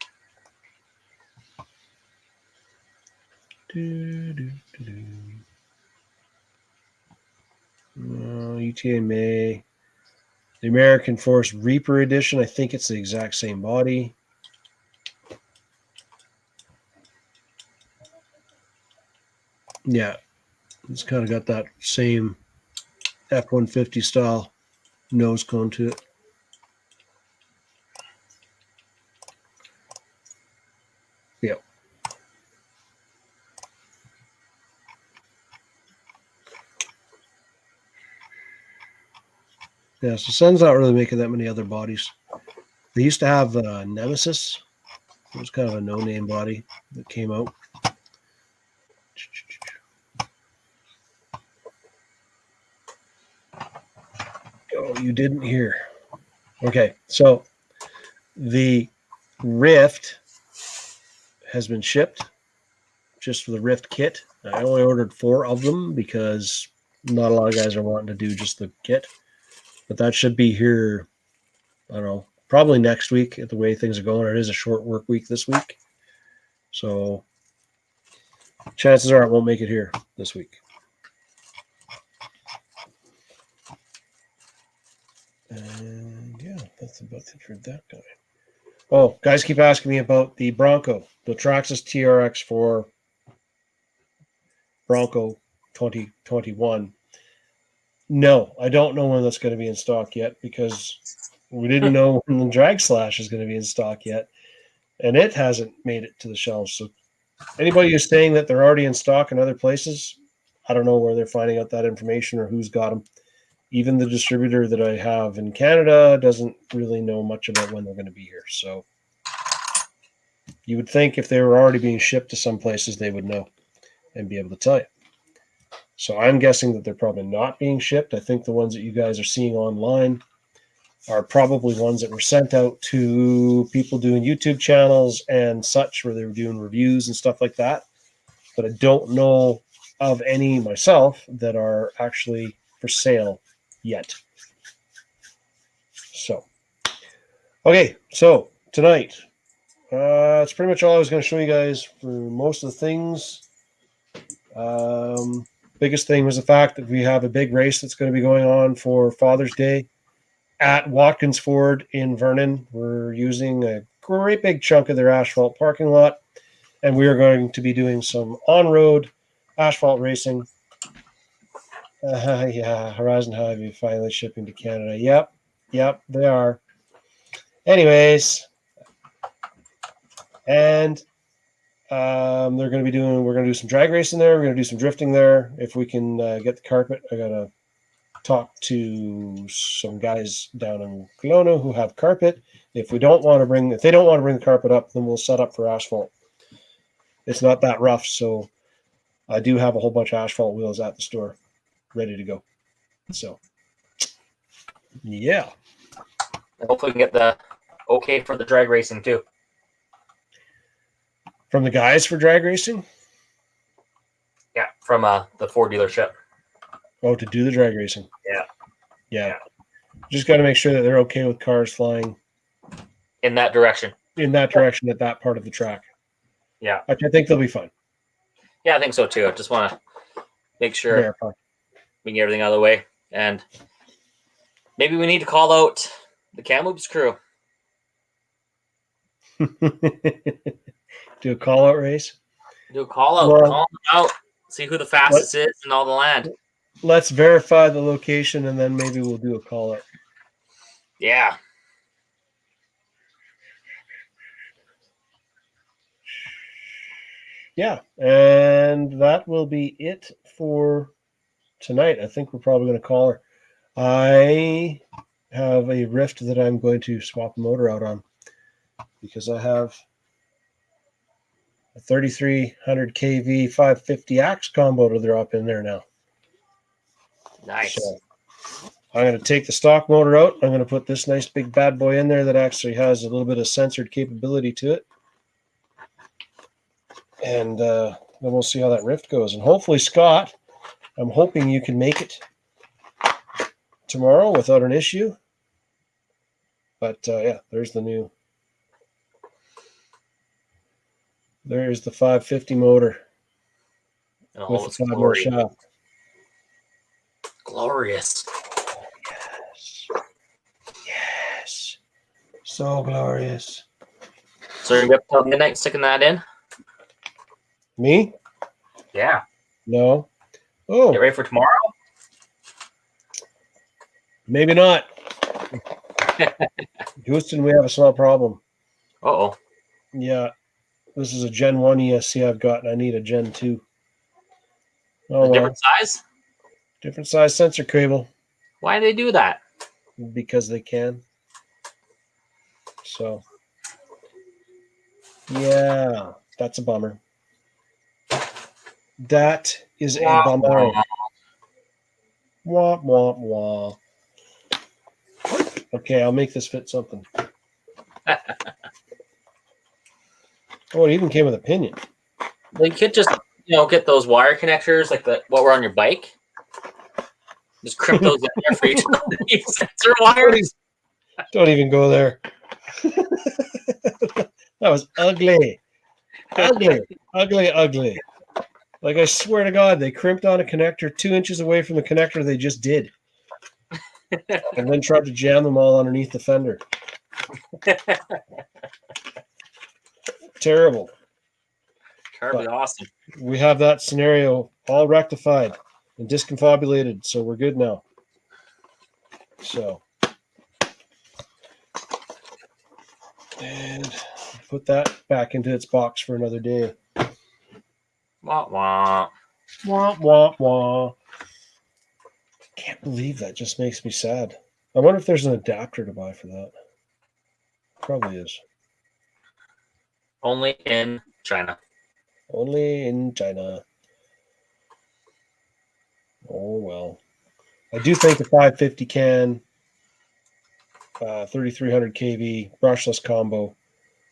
UTA May. The American Force Reaper Edition, I think it's the exact same body. Yeah, it's kind of got that same F-150 style nose cone to it. Yep. Yeah, so Sun's not really making that many other bodies. They used to have Nemesis. It was kind of a no-name body that came out. Oh, you didn't hear. Okay, so the Rift has been shipped just for the Rift kit. I only ordered 4 of them because not a lot of guys are wanting to do just the kit. But that should be here, I don't know, probably next week at the way things are going. It is a short work week this week. So chances are it won't make it here this week. And yeah, that's about it for that guy. Oh, guys keep asking me about the Bronco, the Traxxas TRX4 Bronco 2021. No, I don't know when that's going to be in stock yet because we didn't know when the Drag Slash is going to be in stock yet, and it hasn't made it to the shelves. So anybody who's saying that they're already in stock in other places, I don't know where they're finding out that information or who's got them. Even the distributor that I have in Canada doesn't really know much about when they're going to be here. So you would think if they were already being shipped to some places, they would know and be able to tell you. So I'm guessing that they're probably not being shipped. I think the ones that you guys are seeing online are probably ones that were sent out to people doing YouTube channels and such, where they were doing reviews and stuff like that. But I don't know of any myself that are actually for sale yet. So, okay, so tonight, that's pretty much all I was going to show you guys for most of the things. Biggest thing was the fact that we have a big race that's going to be going on for Father's Day at Watkins Ford in Vernon. We're using a great big chunk of their asphalt parking lot, and we are going to be doing some on-road asphalt racing. Yeah, Horizon Highway finally shipping to Canada. Yep, they are. Anyways, and we're going to do some drag racing there. We're going to do some drifting there. If we can get the carpet, I got to talk to some guys down in Kelowna who have carpet. If they don't want to bring the carpet up, then we'll set up for asphalt. It's not that rough, so I do have a whole bunch of asphalt wheels at the store ready to go. So, yeah. Hopefully we can get the okay for the drag racing too. From the guys for drag racing? Yeah, from the Ford dealership. Oh, to do the drag racing. Yeah. Just got to make sure that they're okay with cars flying In that direction. in that direction at that part of the track. Yeah. I think they'll be fine. Yeah, I think so too. I just want to make sure Verify. we can get everything out of the way. And maybe we need to call out the Kamloops crew. Do a call out race. Do a call out. Well, Call them out. See who the fastest is in all the land. Let's verify the location and then maybe we'll do a call out. Yeah. Yeah, and that will be it for tonight. I think we're probably going to call her. I have a Rift that I'm going to swap the motor out on because I have a 3300 kV 550 axe combo to drop in there now. Nice. So I'm going to take the stock motor out. I'm going to put this nice big bad boy in there that actually has a little bit of censored capability to it. And then we'll see how that Rift goes. And hopefully, Scott, I'm hoping you can make it tomorrow without an issue. But yeah, there's the 550 motor with the 5 more shaft. Glorious. Yes. So glorious. So you're going to be up till midnight sticking that in? Me? Yeah. No. Oh, Get ready for tomorrow? maybe not. Houston, we have a small problem. Uh-oh. Yeah. This is a Gen 1 ESC I've got, and I need a Gen 2. Oh, well. Different size? Different size sensor cable. Why do they do that? Because they can. So, yeah, that's a bummer. That is a bummer. Wah, wah, wah. Okay, I'll make this fit something. Oh, it even came with a pinion. Well, you could just, get those wire connectors like what were on your bike. Just crimp those in there for each of the sensor wires. Don't even go there. That was ugly. Ugly. Like, I swear to God, they crimped on a connector 2 inches away from the connector they just did. And then tried to jam them all underneath the fender. Terrible. Terribly awesome. We have that scenario all rectified and disconfobulated, so we're good now. So, and put that back into its box for another day. Wah, wah. Wah, wah, wah. Can't believe that. Just makes me sad. I wonder if there's an adapter to buy for that. Probably is. Only in China. Only in China. Oh, well. I do think the 550 can, 3300 kV, brushless combo,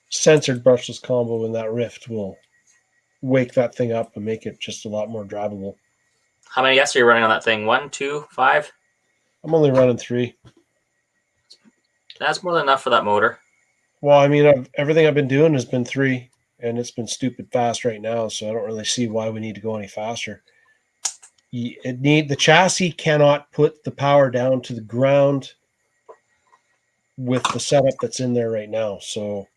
censored brushless combo in that Rift will wake that thing up and make it just a lot more drivable. How many S are you running on that thing? 1, 2, 5? I'm only running 3. That's more than enough for that motor. Well, I mean, everything I've been doing has been 3, and it's been stupid fast right now, so I don't really see why we need to go any faster. The chassis cannot put the power down to the ground with the setup that's in there right now. So,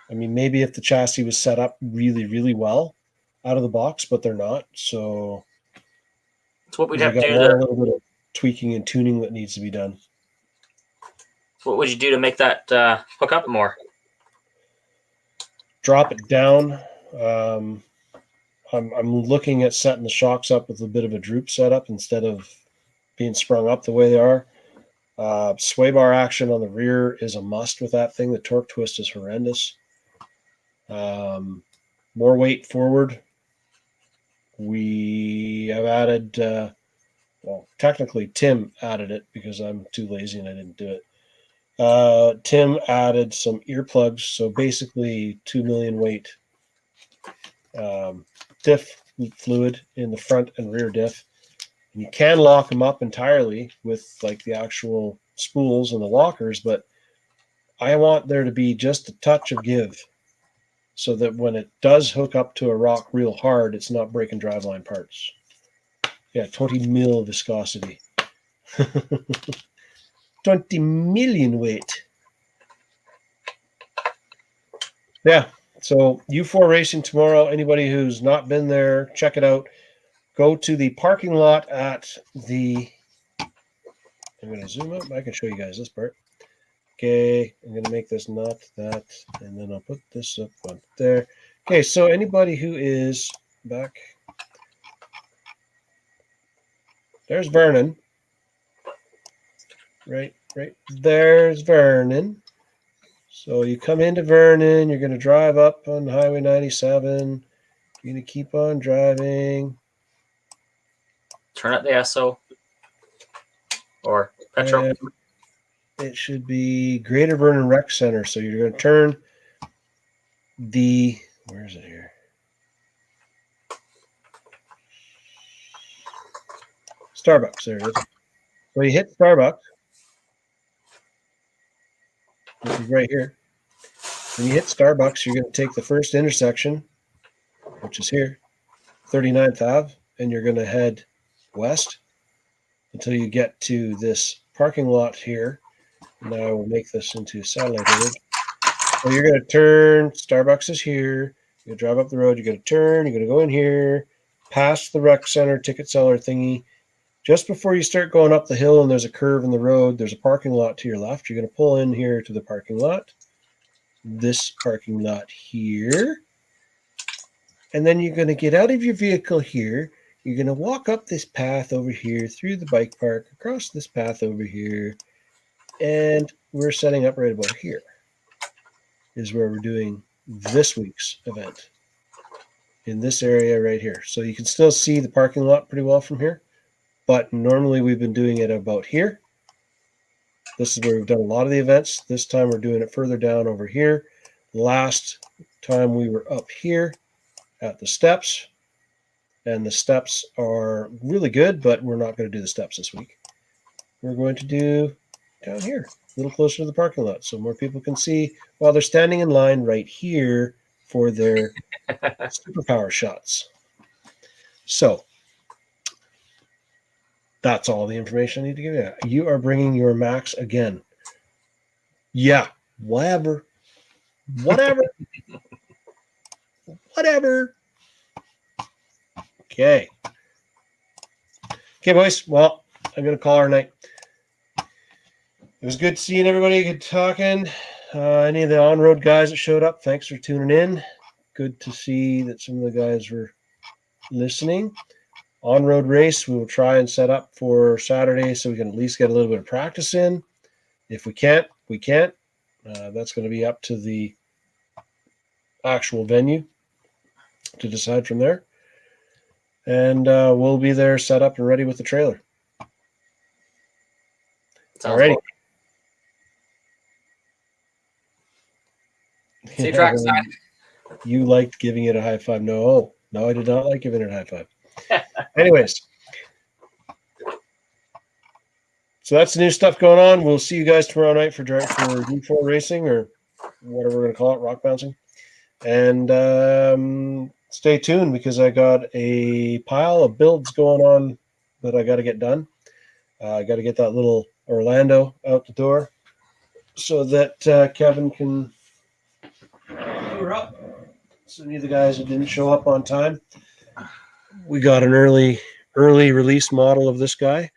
I mean, maybe if the chassis was set up really, really well out of the box, but they're not. So, So what we'd we have to got do a to little bit of tweaking and tuning that needs to be done. what would you do to make that hook up more? Drop it down. I'm looking at setting the shocks up with a bit of a droop setup instead of being sprung up the way they are. Sway bar action on the rear is a must with that thing. The torque twist is horrendous. More weight forward. We have added, well, technically Tim added it because I'm too lazy and I didn't do it. Tim added some earplugs, so basically 2 million weight diff fluid in the front and rear diff. And you can lock them up entirely with like the actual spools and the lockers, but I want there to be just a touch of give so that when it does hook up to a rock real hard, it's not breaking driveline parts. Yeah, 20 mil viscosity. 20 million weight. Yeah, so U4 Racing tomorrow. Anybody who's not been there, check it out. Go to the parking lot at the... I'm going to zoom up. I can show you guys this part. Okay, I'm going to make this not that, and then I'll put this up on there. Okay, so anybody who is back... There's Vernon. Right there's Vernon. So you come into Vernon, you're going to drive up on Highway 97. You're going to keep on driving. Turn up the SO or petrol. And it should be Greater Vernon Rec Center. So you're going to turn the... Where is it here? Starbucks. There it is. So you hit Starbucks, which is right here. When you hit Starbucks, you're going to take the first intersection, which is here, 39th Ave, and you're going to head west until you get to this parking lot here. Now I will make this into a satellite image. So you're going to turn, Starbucks is here. You're going to drive up the road. You're going to turn. You're going to go in here, past the rec center ticket seller thingy. Just before you start going up the hill and there's a curve in the road, there's a parking lot to your left. You're going to pull in here to the parking lot. This parking lot here. And then you're going to get out of your vehicle here. You're going to walk up this path over here through the bike park, across this path over here. And we're setting up right about here is where we're doing this week's event. In this area right here. So you can still see the parking lot pretty well from here. But normally we've been doing it about here. This is where we've done a lot of the events. This time we're doing it further down over here. Last time we were up here at the steps. And the steps are really good, but we're not going to do the steps this week. We're going to do down here, a little closer to the parking lot, so more people can see while they're standing in line right here for their superpower shots. So that's all the information I need to give you. You are bringing your max again. Yeah, whatever. Whatever. Okay. Okay, boys. Well, I'm going to call our night. It was good seeing everybody, good talking. Any of the on-road guys that showed up, thanks for tuning in. Good to see that some of the guys were listening. on-road race we will try and set up for Saturday so we can at least get a little bit of practice in. If we can't, we can't. That's going to be up to the actual venue to decide from there. And we'll be there set up and ready with the trailer. Sounds Alrighty. cool. See you, Traxxas. You liked giving it a high five. No, I did not like giving it a high five. Anyways. So that's the new stuff going on. We'll see you guys tomorrow night for D4 racing or whatever we're going to call it, rock bouncing. And stay tuned because I got a pile of builds going on that I got to get done. I got to get that little Orlando out the door so that Kevin can clear up. So any of the guys who didn't show up on time, we got an early release model of this guy,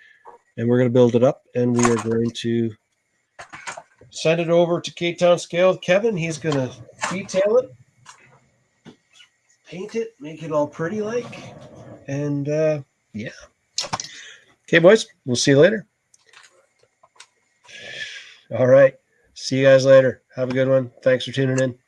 and we're going to build it up, and we are going to send it over to Cape Town Scale. Kevin, he's going to detail it, paint it, make it all pretty like, and yeah. Okay, boys, we'll see you later. All right. See you guys later. Have a good one. Thanks for tuning in.